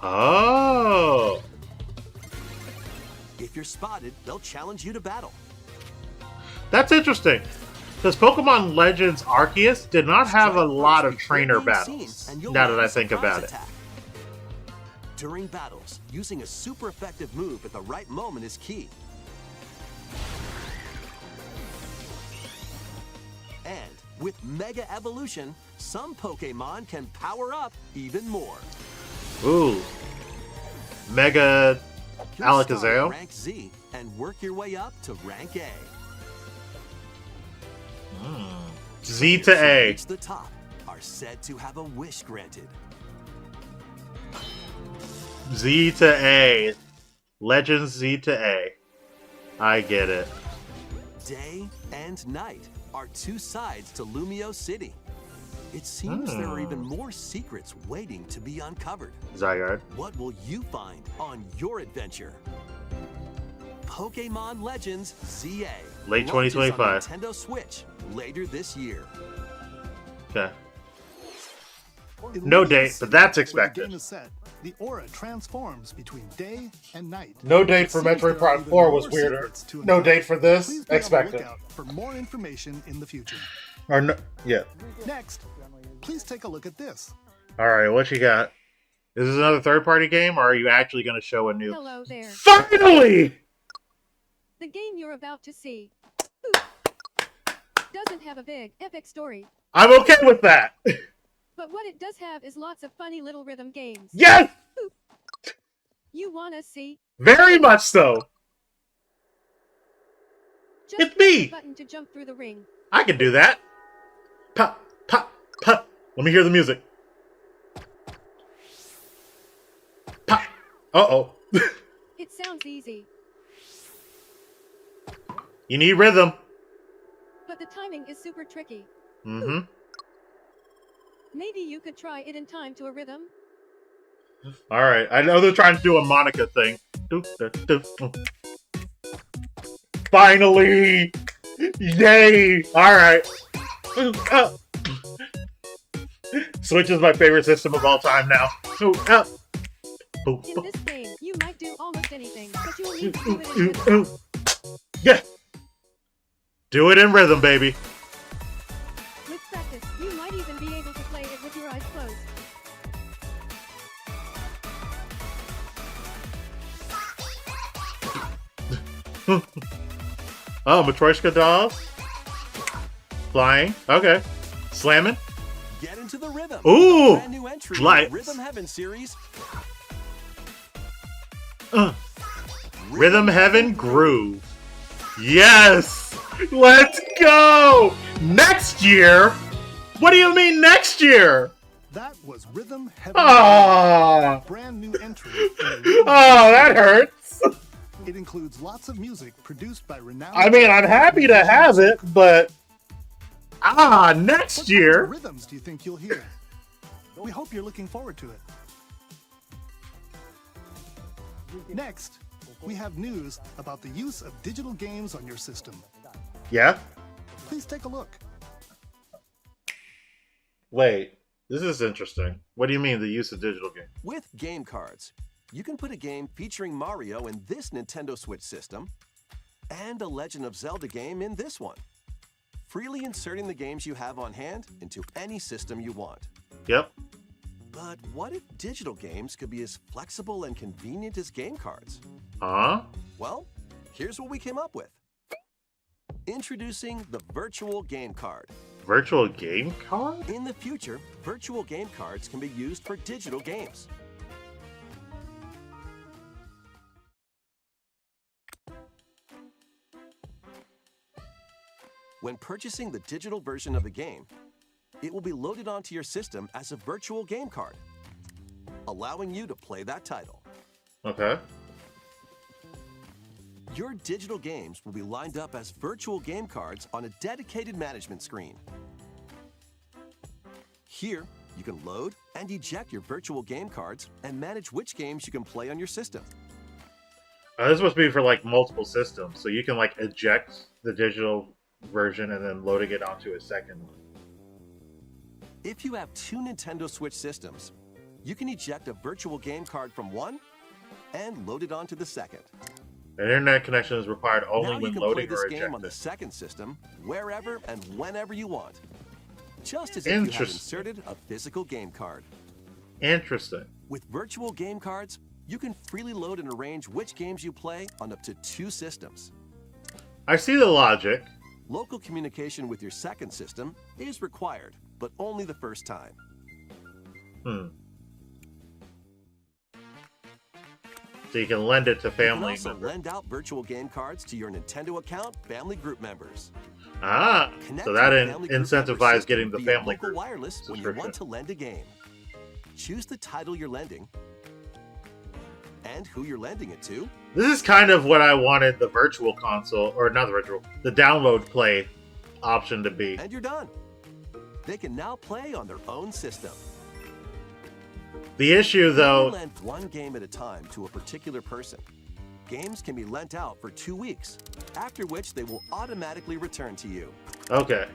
Oh. If you're spotted, they'll challenge you to battle. That's interesting. Because Pokemon Legends Arceus did not have a lot of trainer battles, now that I think about it. During battles, using a super effective move at the right moment is key. And with Mega Evolution, some Pokemon can power up even more. Ooh. Mega You'll start at Alakazam. rank Z and work your way up to rank A. Z to A. Reach the top are said to have a wish granted. Z to A. Legends Z to A. I get it. Day and night are two sides to Lumio City. It seems there are even more secrets waiting to be uncovered. Zygarde. What will you find on your adventure? Pokemon Legends ZA. Late launches on 2025. Nintendo Switch later this year. Okay. In No Lumio date, City, but that's where expected. The game is set, the aura transforms between day and night. No date for It seems Metroid there are Prime even 4 was more weirder. secrets to No uncover. date for this. Please be on the Expected. lookout for more information in the future. Or no, yeah. Next, please take a look at this. All right, what you got? Is this another third-party game, or are you actually going to show a new? Hello there. Finally! The game you're about to see doesn't have a big, epic story, I'm okay with that. but what it does have is lots of funny little rhythm games. Yes, You wanna see? very much so. Just It's press me. the button to jump through the ring. I can do that. Pop, pop, pop. Let me hear the music. Pop. Uh-oh. It sounds easy, You need rhythm. but the timing is super tricky. Mm-hmm. Maybe you could try it in time to a rhythm. All right. I know they're trying to do a Monica thing. Finally! Yay! All right. Switch is my favorite system of all time now. In this game, you might do almost anything, but you'll need to do it in rhythm. Yeah. Do it in rhythm, baby. With practice, you might even be able to play it with your eyes closed. Oh, Matryoshka dolls. Flying. Okay. Slamming. Get into the rhythm. Ooh, Brand new entry in lights. the Rhythm Heaven series. Rhythm Heaven Groove. Yes! Let's go! Next year? What do you mean next year? That was Rhythm Heaven. Ah! Brand new entry. in the Rhythm Oh, that hurts. It includes lots of music produced by renowned. I mean, I'm happy to have it, but next What kinds of year. rhythms do you think you'll hear? We hope you're looking forward to it. Next, we have news about the use of digital games on your system. Yeah? Please take a look. Wait, this is interesting. What do you mean, the use of digital games? With game cards, you can put a game featuring Mario in this Nintendo Switch system and a Legend of Zelda game in this one, freely inserting the games you have on hand into any system you want. Yep. But what if digital games could be as flexible and convenient as game cards? Huh? Well, here's what we came up with. Introducing the Virtual Game Card. Virtual game card? In the future, virtual game cards can be used for digital games. When purchasing the digital version of the game, it will be loaded onto your system as a virtual game card, allowing you to play that title. Okay. Your digital games will be lined up as virtual game cards on a dedicated management screen. Here, you can load and eject your virtual game cards and manage which games you can play on your system. This is supposed to be for like multiple systems, so you can like eject the digital version and then loading it onto a second one. If you have two Nintendo Switch systems, you can eject a virtual game card from one and load it onto the second. An internet connection is required only Now you when can play loading this or game on the ejecting. second system wherever and whenever you want, just as if you had inserted a physical game card. Interesting. With virtual game cards, you can freely load and arrange which games you play on up to two systems. I see the logic. Local communication with your second system is required, but only the first time. So you can lend it to family You can also members. lend out virtual game cards to your Nintendo account family group members. Ah, Connect so to that the family group member incentivizes system getting the via family local group wireless when you want to lend a game. Choose the title you're lending and who you're lending it to. This is kind of what I wanted the virtual console, or not the virtual, the download play option to be. And you're done. They can now play on their own system. The issue, You though, lend one game at a time to a particular person. Games can be lent out for 2 weeks, after which they will automatically return to you. okay.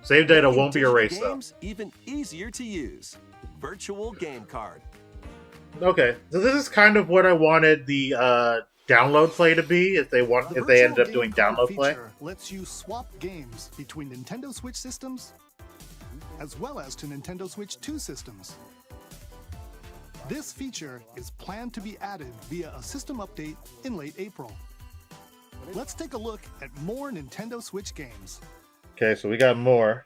Save data Making won't be digital erased, though. games even easier to use. Virtual game card. Okay, so this is kind of what I wanted the download play to be if they The if they virtual ended up game doing card download play. feature lets you swap games between Nintendo Switch systems as well as to Nintendo Switch 2 systems. This feature is planned to be added via a system update in late April. Let's take a look at more Nintendo Switch games. Okay, so we got more.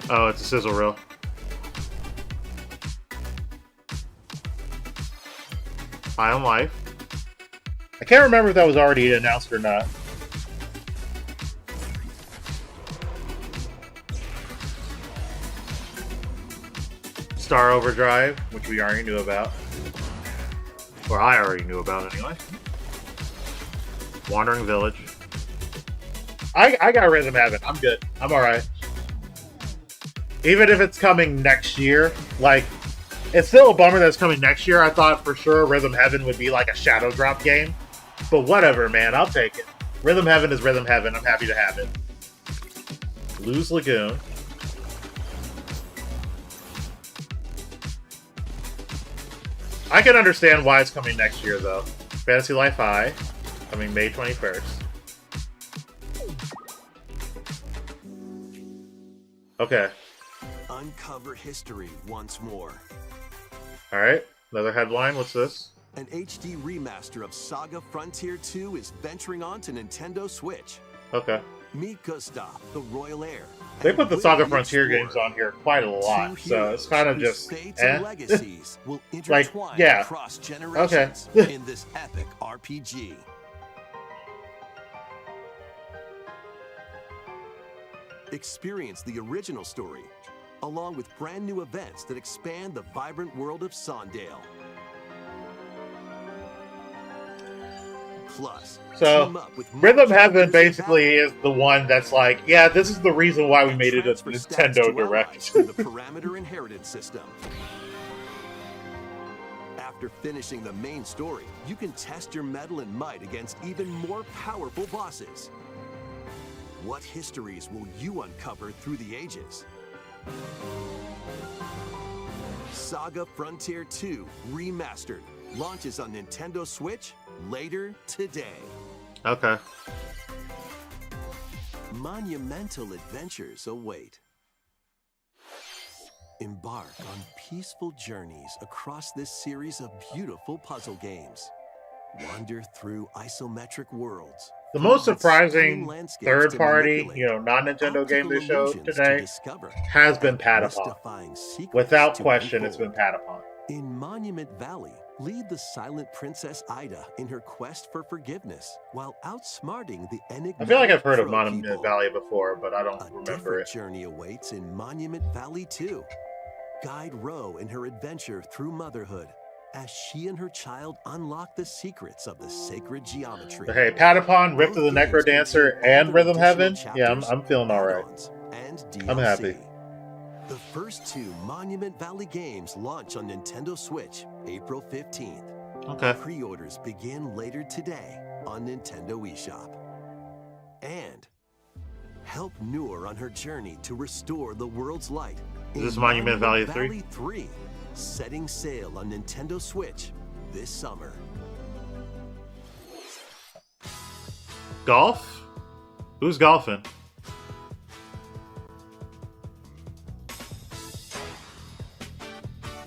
Oh, it's a sizzle reel. High on Life. I can't remember if that was already announced or not. Star Overdrive, which we already knew about. Or I already knew about anyway. Wandering Village. I got Rhythm Heaven. I'm good. I'm alright. Even if it's coming next year, like, it's still a bummer that it's coming next year. I thought for sure Rhythm Heaven would be like a Shadow Drop game. But whatever, man. I'll take it. Rhythm Heaven is Rhythm Heaven. I'm happy to have it. Blues Lagoon. I can understand why it's coming next year, though. Fantasy Life High, coming May 21st. Okay. Uncover history once more. Alright. Another headline. What's this? An HD remaster of Saga Frontier 2 is venturing on to Nintendo Switch. Okay. Meet Gustav, the royal heir. They put the and Saga Willie Frontier Explorer. games on here quite a lot, Two so it's kind of heroes just, whose fates and legacies will Like, intertwine yeah. across generations in this epic RPG. Experience the original story, along with brand new events that expand the vibrant world of Sondale. Plus, So, team up with more Rhythm Heaven characters basically and is the one that's like, yeah, this is the reason why we and made it a transfer stats Nintendo to allies Direct. through the parameter inheritance system. After finishing the main story, you can test your mettle and might against even more powerful bosses. What histories will you uncover through the ages? Saga Frontier 2 Remastered launches on Nintendo Switch later today. Okay. Monumental adventures await. Embark on peaceful journeys across this series of beautiful puzzle games. Wander through isometric worlds. The most filled with stunning surprising landscapes to third-party, manipulate, non-Nintendo game they optical showed illusions to today discover, has been and Patapon. mystifying secrets Without to question, it's unfold. been Patapon. In Monument Valley, lead the silent Princess Ida in her quest for forgiveness while outsmarting the enigmatic I feel like I've heard of Crow Monument people. Valley before, but I don't A remember different it. journey awaits in Monument Valley 2. Guide Ro in her adventure through motherhood as she and her child unlock the secrets of the sacred geometry. But hey, Patapon, Rift of the Both Necro games Dancer, contain and other Rhythm additional Heaven, yeah, chapters, I'm feeling alright. add-ons, and I'm happy. DLC. The first 2 Monument Valley games launch on Nintendo Switch April 15th. Okay. Pre-orders begin later today on Nintendo eShop. And help Noor on her journey to restore the world's light. Is this in Monument Valley 3? Valley 3, setting sail on Nintendo Switch this summer. Golf? Who's golfing?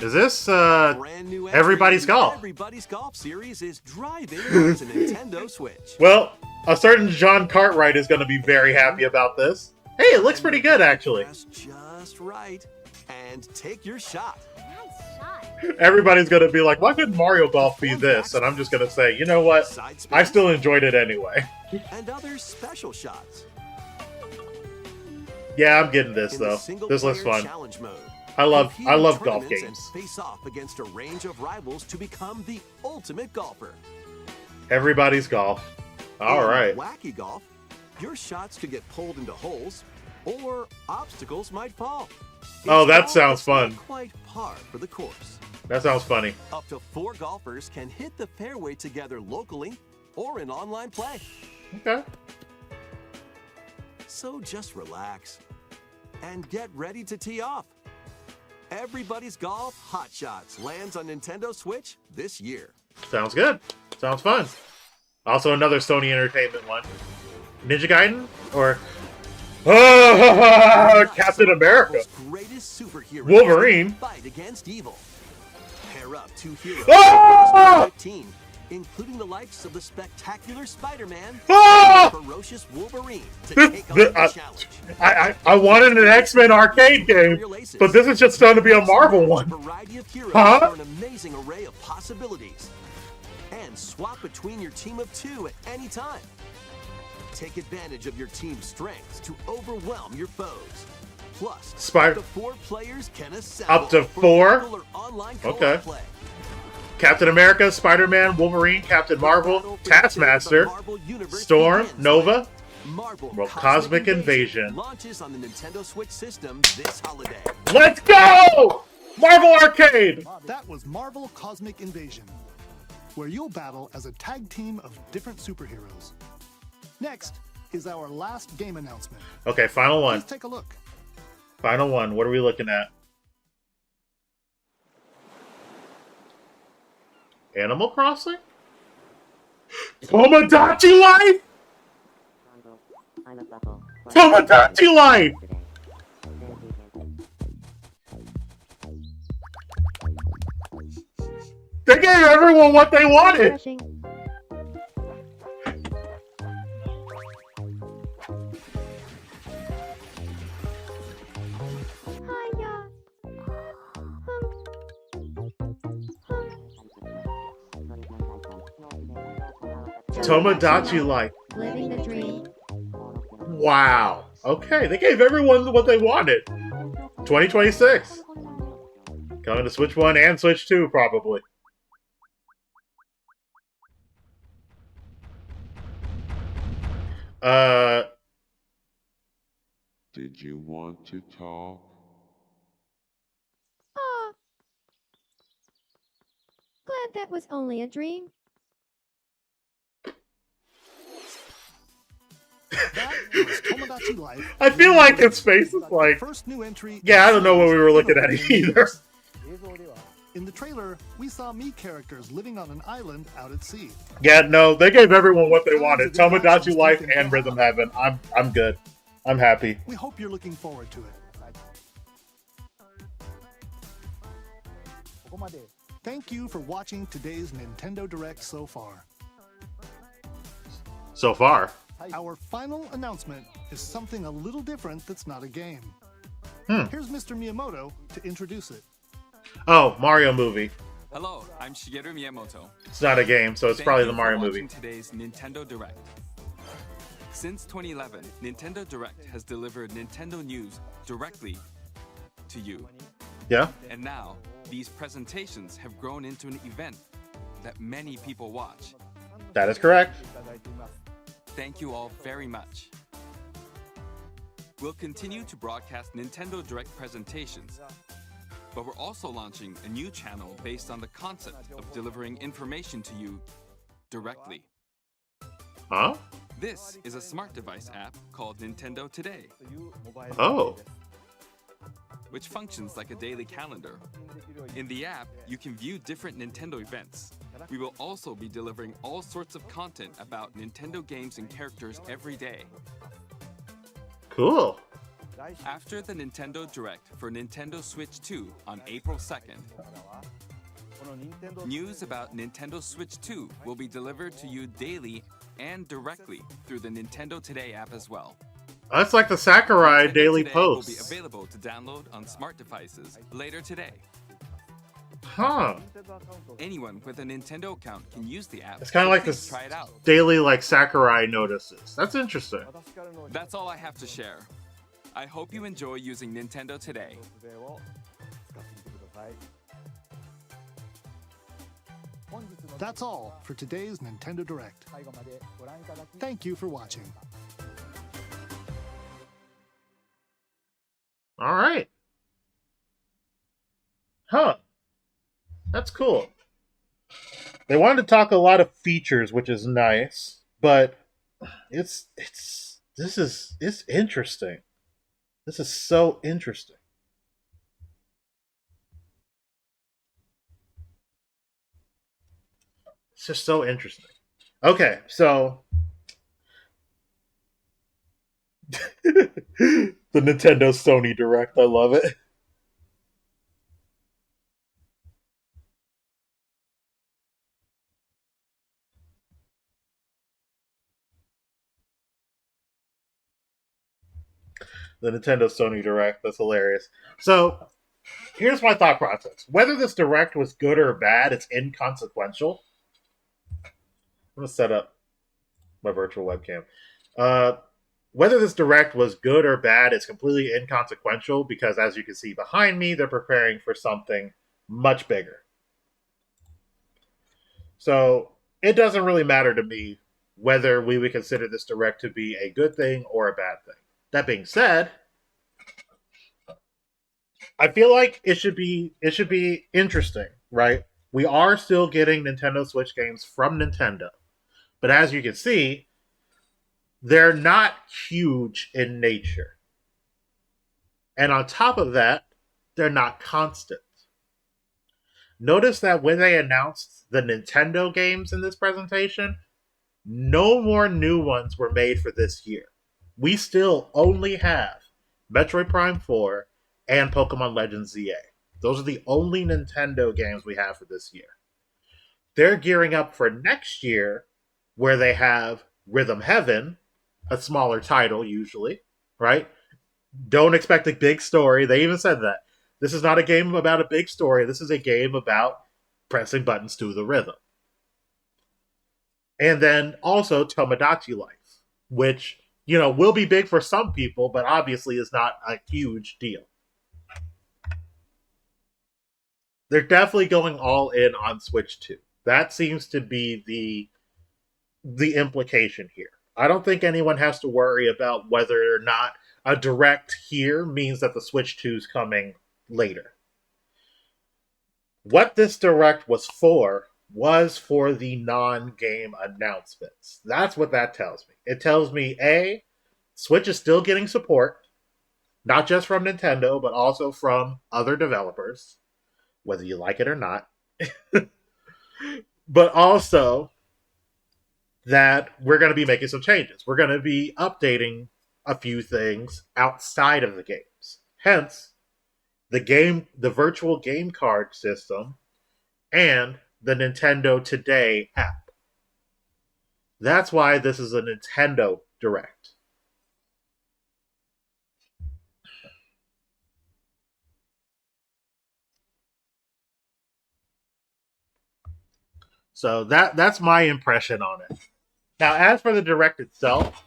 Is this Brand new Everybody's entry in Golf? Everybody's Golf series is driving onto Nintendo Switch. Well, a certain John Cartwright is going to be very happy about this. Hey, it looks pretty good, actually. Press just right and take your shot. Nice shot. Everybody's going to be like, why couldn't Mario Golf be this? And I'm just going to say, you know what? Side spin, I still enjoyed it anyway. and other special shots. Yeah, I'm getting this, In the though. single This looks player fun. challenge mode, I love compete in golf tournaments games. and face off against a range of rivals to become the ultimate golfer. Everybody's Golf. All In right. Wacky Golf, your shots could get pulled into holes, or obstacles might fall. Oh, It's that all sounds just not fun. Quite par for the course. That sounds funny. Up to 4 golfers can hit the fairway together locally or in online play. Okay. So just relax and get ready to tee off. Everybody's Golf Hot Shots lands on Nintendo Switch this year. Sounds good. Sounds fun. Also, another Sony Entertainment one. Ninja Gaiden? Or... Captain America. Marvel's greatest superhero Wolverine. fight against evil. Pair up 2 heroes Ah! 15, including the likes of the spectacular Spider-Man Ah! and ferocious Wolverine to This- take on this- the challenge. I wanted an X-Men arcade game, but this is just going to be a Marvel one. A variety of heroes Huh? for an amazing array of possibilities. And swap between your team of 2 at any time. Take advantage of your team's strengths to overwhelm your foes. Plus, Spider- up to 4 players can assemble Up to for 4? local or online co-op Okay. play. Captain America, Spider-Man, Wolverine, Captain Marvel, Battle for the Taskmaster, Marvel Universe Storm, begins Nova, when Marvel well, Cosmic Invasion. launches on the Nintendo Switch system this holiday. Let's go! Marvel Arcade! That was Marvel Cosmic Invasion, where you'll battle as a tag team of different superheroes. Next is our last game announcement. Okay, final one. Let's take a look. Final one. What are we looking at? Animal Crossing? Tomodachi Life? Tomodachi Life! They gave everyone what they wanted! Refreshing. Hiya. Tomodachi Life. Living the dream. Wow. Okay, they gave everyone what they wanted. 2026. Coming to Switch 1 and Switch 2, probably. Did you want to talk? Aw. Glad that was only a dream. That was Tomodachi Life. I feel like its face is like, First new entry. yeah, I don't know what we were looking at either. In the trailer, we saw Mii characters living on an island out at sea. Yeah, no, they gave everyone what they wanted. Tomodachi Life and Rhythm Heaven. I'm good. I'm happy. We hope you're looking forward to it. Thank you for watching today's Nintendo Direct so far. So far. Our final announcement is something a little different that's not a game. Here's Mr. Miyamoto to introduce it. Oh, Mario movie. Hello, I'm Shigeru Miyamoto. It's not a game, so it's Thank probably you the Mario for movie. watching today's Nintendo Direct. Since 2011, Nintendo Direct has delivered Nintendo news directly to you. Yeah? And now, these presentations have grown into an event that many people watch. That is correct. Thank you all very much. We'll continue to broadcast Nintendo Direct presentations, but we're also launching a new channel based on the concept of delivering information to you directly. Huh? This is a smart device app called Nintendo Today, Oh. which functions like a daily calendar. In the app, you can view different Nintendo events. We will also be delivering all sorts of content about Nintendo games and characters every day. Cool. After the Nintendo Direct for Nintendo Switch 2 on April 2nd, news about Nintendo Switch 2 will be delivered to you daily and directly through the Nintendo Today app as well. That's like the Sakurai Nintendo Daily Today will be Posts. available to download on smart devices later today. Huh. Anyone with a Nintendo account can use the app. It's kind of so like please this try it out. daily like Sakurai notices. That's interesting. That's all I have to share. I hope you enjoy using Nintendo Today. That's all for today's Nintendo Direct. Thank you for watching. All right. Huh. That's cool. They wanted to talk a lot of features, which is nice, but it's interesting. This is so interesting. It's just so interesting. Okay, so the Nintendo Sony Direct, I love it. The Nintendo Sony Direct, that's hilarious. So, here's my thought process. Whether this Direct was good or bad, it's inconsequential. I'm going to set up my virtual webcam. Whether this Direct was good or bad, it's completely inconsequential because, as you can see behind me, they're preparing for something much bigger. So, it doesn't really matter to me whether we would consider this Direct to be a good thing or a bad thing. That being said, I feel like it should be interesting, right? We are still getting Nintendo Switch games from Nintendo. But as you can see, they're not huge in nature. And on top of that, they're not constant. Notice that when they announced the Nintendo games in this presentation, no more new ones were made for this year. We still only have Metroid Prime 4 and Pokemon Legends ZA. Those are the only Nintendo games we have for this year. They're gearing up for next year, where they have Rhythm Heaven, a smaller title usually, right? Don't expect a big story. They even said that. This is not a game about a big story. This is a game about pressing buttons to the rhythm. And then also Tomodachi Life, which, you know, will be big for some people, but obviously is not a huge deal. They're definitely going all in on Switch 2. That seems to be the implication here. I don't think anyone has to worry about whether or not a Direct here means that the Switch 2 is coming later. What this Direct was for the non-game announcements. That's what that tells me. It tells me, A, Switch is still getting support, not just from Nintendo, but also from other developers, whether you like it or not. But also that we're going to be making some changes. We're going to be updating a few things outside of the games. Hence, the virtual game card system, and the Nintendo Today app. That's why this is a Nintendo Direct. So that's my impression on it. Now, as for the Direct itself,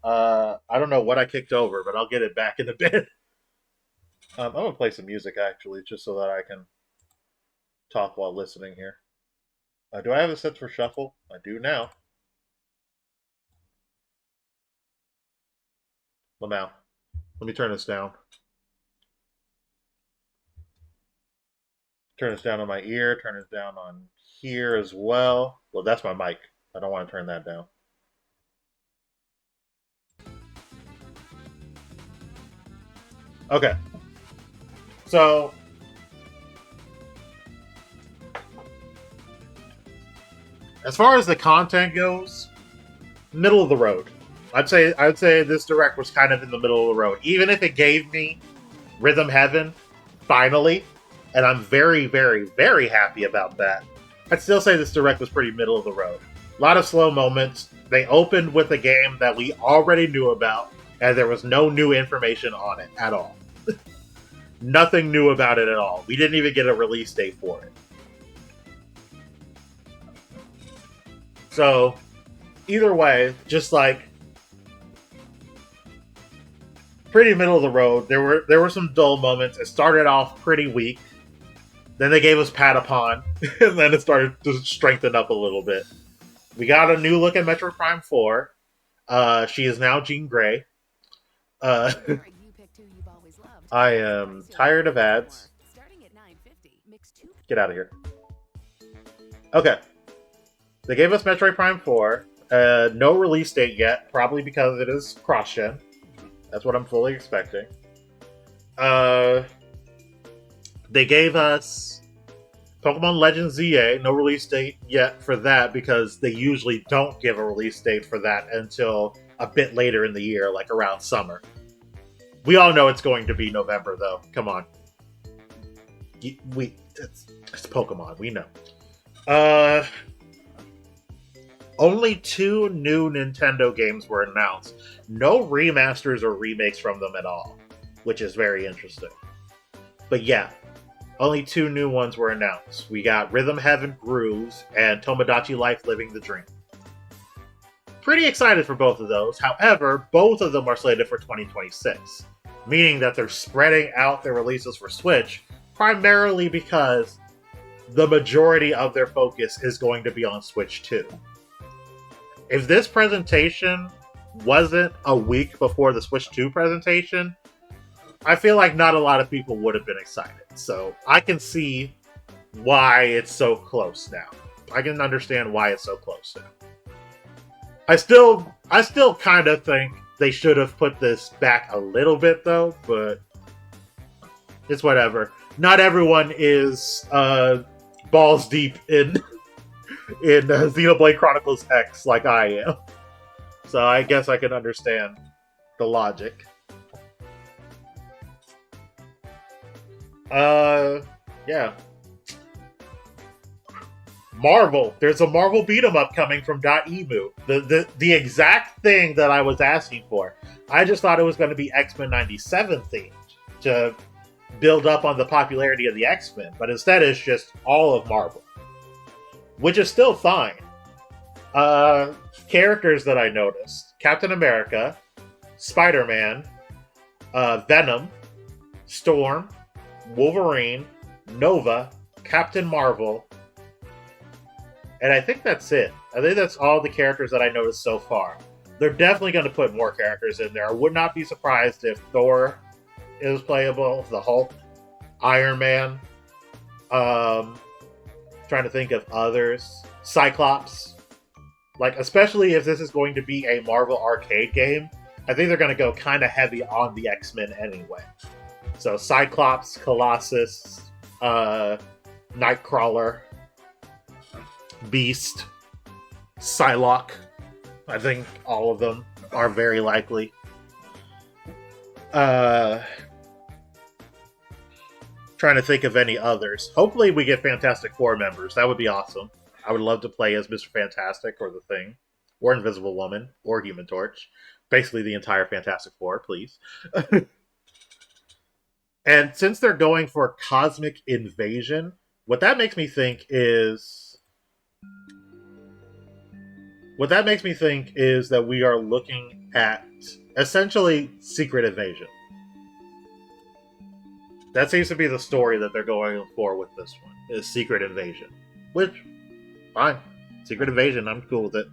I don't know what I kicked over, but I'll get it back in a bit. I'm going to play some music, actually, just so that I can talk while listening here. Do I have it set for shuffle? I do now. Well, now, let me turn this down. Turn this down on my ear. Turn this down on here as well. Well, that's my mic. I don't want to turn that down. Okay. So, as far as the content goes, middle of the road. I'd say this direct was kind of in the middle of the road. Even if it gave me Rhythm Heaven, finally, and I'm very, very, very happy about that, I'd still say this direct was pretty middle of the road. A lot of slow moments. They opened with a game that we already knew about, and there was no new information on it at all. Nothing new about it at all. We didn't even get a release date for it. So, either way, just like pretty middle of the road. There were some dull moments. It started off pretty weak. Then they gave us Patapon, and then it started to strengthen up a little bit. We got a new look at Metroid Prime 4. She is now Jean Grey. I am tired of ads. Get out of here. Okay. They gave us Metroid Prime 4. No release date yet, probably because it is cross-gen. That's what I'm fully expecting. They gave us Pokemon Legends ZA. No release date yet for that because they usually don't give a release date for that until a bit later in the year, like around summer. We all know it's going to be November, though. Come on. It's Pokemon. We know. Only 2 new Nintendo games were announced. No remasters or remakes from them at all, which is very interesting. But yeah, only 2 new ones were announced. We got Rhythm Heaven Grooves and Tomodachi Life Living the Dream. Pretty excited for both of those. However, both of them are slated for 2026, meaning that they're spreading out their releases for Switch, primarily because the majority of their focus is going to be on Switch 2. If this presentation wasn't a week before the Switch 2 presentation, I feel like not a lot of people would have been excited. So I can see why it's so close now. I can understand why it's so close now. I still kind of think they should have put this back a little bit though, but it's whatever. Not everyone is balls deep in Xenoblade Chronicles X like I am. So I guess I can understand the logic. Yeah. Marvel. There's a Marvel beat 'em up coming from .emu. The exact thing that I was asking for. I just thought it was going to be X-Men 97 themed to build up on the popularity of the X-Men, but instead it's just all of Marvel, which is still fine. Characters that I noticed: Captain America, Spider-Man, Venom, Storm, Wolverine, Nova, Captain Marvel, and I think that's it. I think that's all the characters that I noticed so far. They're definitely going to put more characters in there. I would not be surprised if Thor is playable, the Hulk, Iron Man, trying to think of others, Cyclops. Like, especially if this is going to be a Marvel arcade game, I think they're going to go kind of heavy on the X-Men anyway. So Cyclops, Colossus, Nightcrawler, Beast, Psylocke. I think all of them are very likely. Trying to think of any others. Hopefully we get Fantastic Four members. That would be awesome. I would love to play as Mr. Fantastic or the Thing, or Invisible Woman, or Human Torch. Basically the entire Fantastic Four, please. And since they're going for Cosmic Invasion, what that makes me think is that we are looking at essentially Secret Invasion. That seems to be the story that they're going for with this one, is Secret Invasion. Which, fine. Secret Invasion, I'm cool with it.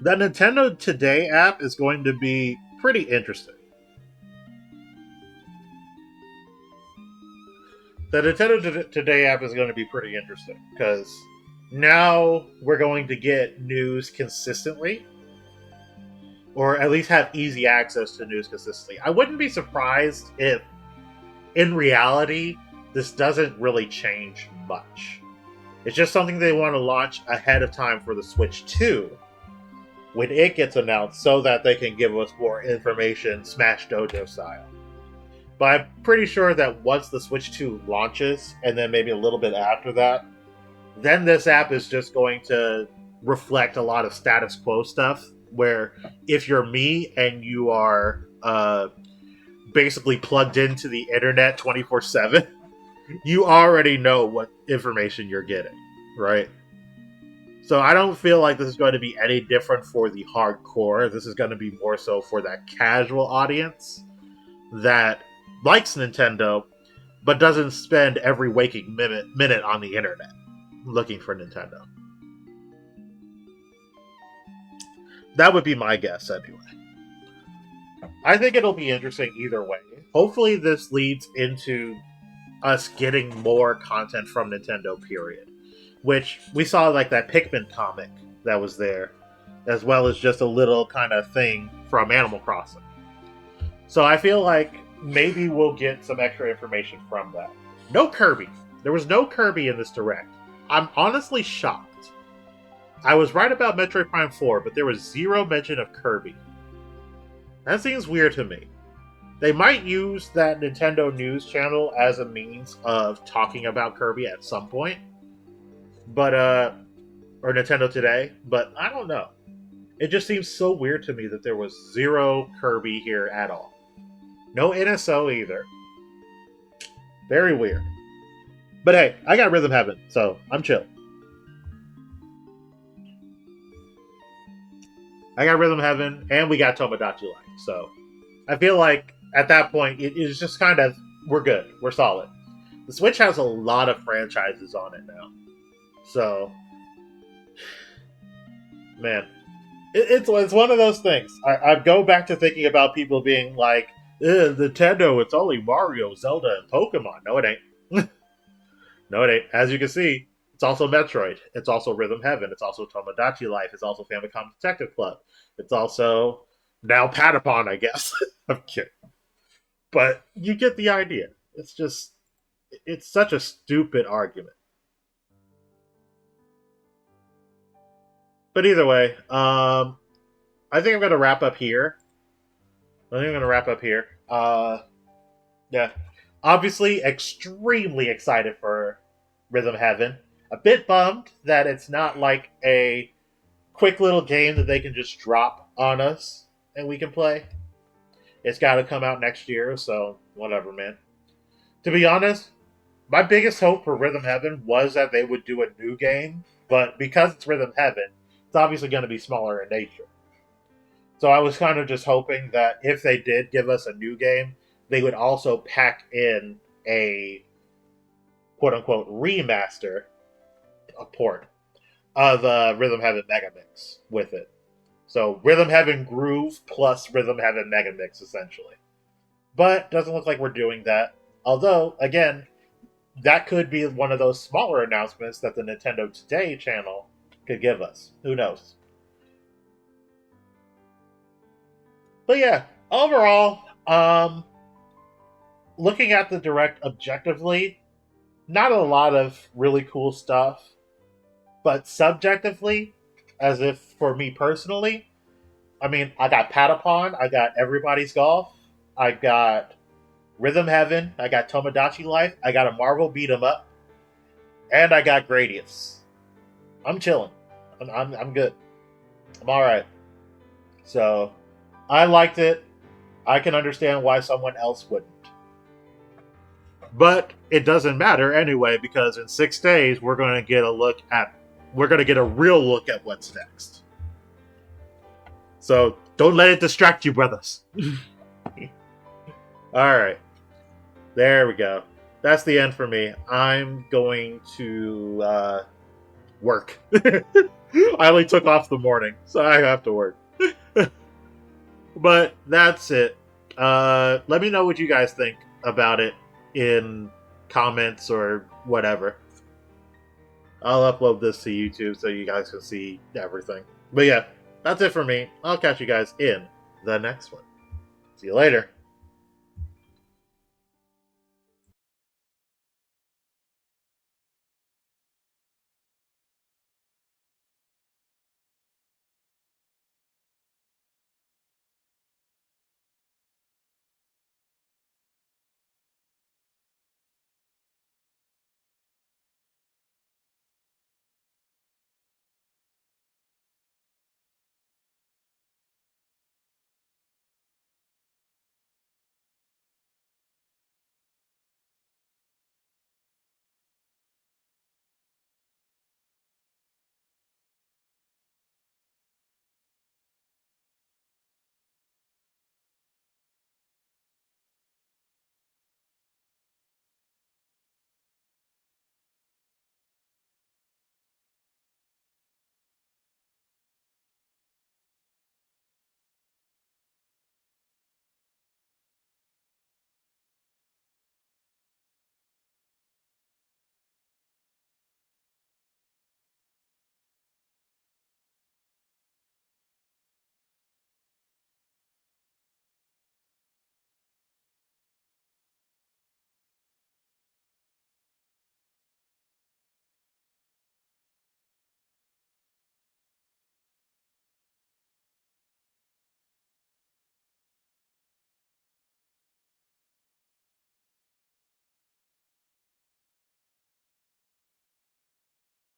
That Nintendo Today app is going to be pretty interesting. The Nintendo Today app is going to be pretty interesting because now we're going to get news consistently, or at least have easy access to news consistently. I wouldn't be surprised if, in reality, this doesn't really change much. It's just something they want to launch ahead of time for the Switch 2 when it gets announced so that they can give us more information Smash Dojo style. But I'm pretty sure that once the Switch 2 launches, and then maybe a little bit after that, then this app is just going to reflect a lot of status quo stuff, where if you're me and you are basically plugged into the internet 24/7, you already know what information you're getting, right? So I don't feel like this is going to be any different for the hardcore. This is going to be more so for that casual audience that likes Nintendo, but doesn't spend every waking minute on the internet looking for Nintendo. That would be my guess, anyway. I think it'll be interesting either way. Hopefully this leads into us getting more content from Nintendo, period. Which, we saw like that Pikmin comic that was there, as well as just a little kind of thing from Animal Crossing. So I feel like maybe we'll get some extra information from that. No Kirby. There was no Kirby in this Direct. I'm honestly shocked. I was right about Metroid Prime 4, but there was zero mention of Kirby. That seems weird to me. They might use that Nintendo News channel as a means of talking about Kirby at some point. But, or Nintendo Today, but I don't know. It just seems so weird to me that there was zero Kirby here at all. No NSO either. Very weird. But hey, I got Rhythm Heaven, so I'm chill. I got Rhythm Heaven, and we got Tomodachi Life, so I feel like at that point, it's just kind of, we're good. We're solid. The Switch has a lot of franchises on it now. So, man, it's one of those things. I go back to thinking about people being like, Nintendo, it's only Mario, Zelda, and Pokemon. No, it ain't. No, it ain't. As you can see, it's also Metroid. It's also Rhythm Heaven. It's also Tomodachi Life. It's also Famicom Detective Club. It's also now Patapon, I guess. I'm kidding. But you get the idea. It's just, it's such a stupid argument. But either way, I think I'm going to wrap up here. Yeah. Obviously, extremely excited for Rhythm Heaven. A bit bummed that it's not like a quick little game that they can just drop on us and we can play. It's got to come out next year, so whatever, man. To be honest, my biggest hope for Rhythm Heaven was that they would do a new game, but because it's Rhythm Heaven, it's obviously going to be smaller in nature. So I was kind of just hoping that if they did give us a new game, they would also pack in a quote-unquote remaster, a port, of Rhythm Heaven Megamix with it. So Rhythm Heaven Groove plus Rhythm Heaven Megamix, essentially. But doesn't look like we're doing that. Although, again, that could be one of those smaller announcements that the Nintendo Today channel could give us. Who knows? But yeah, overall, looking at the Direct objectively, not a lot of really cool stuff. But subjectively, as if for me personally, I mean, I got Patapon, I got Everybody's Golf, I got Rhythm Heaven, I got Tomodachi Life, I got a Marvel beat 'em up, and I got Gradius. I'm chilling. I'm good. I'm alright. So, I liked it. I can understand why someone else wouldn't. But it doesn't matter anyway, because in 6 days we're going to get a real look at what's next. So don't let it distract you, brothers. Alright. There we go. That's the end for me. I'm going to work. I only took off the morning, so I have to work. But that's it. Let me know what you guys think about it in comments or whatever. I'll upload this to YouTube so you guys can see everything. But yeah, that's it for me. I'll catch you guys in the next one. See you later.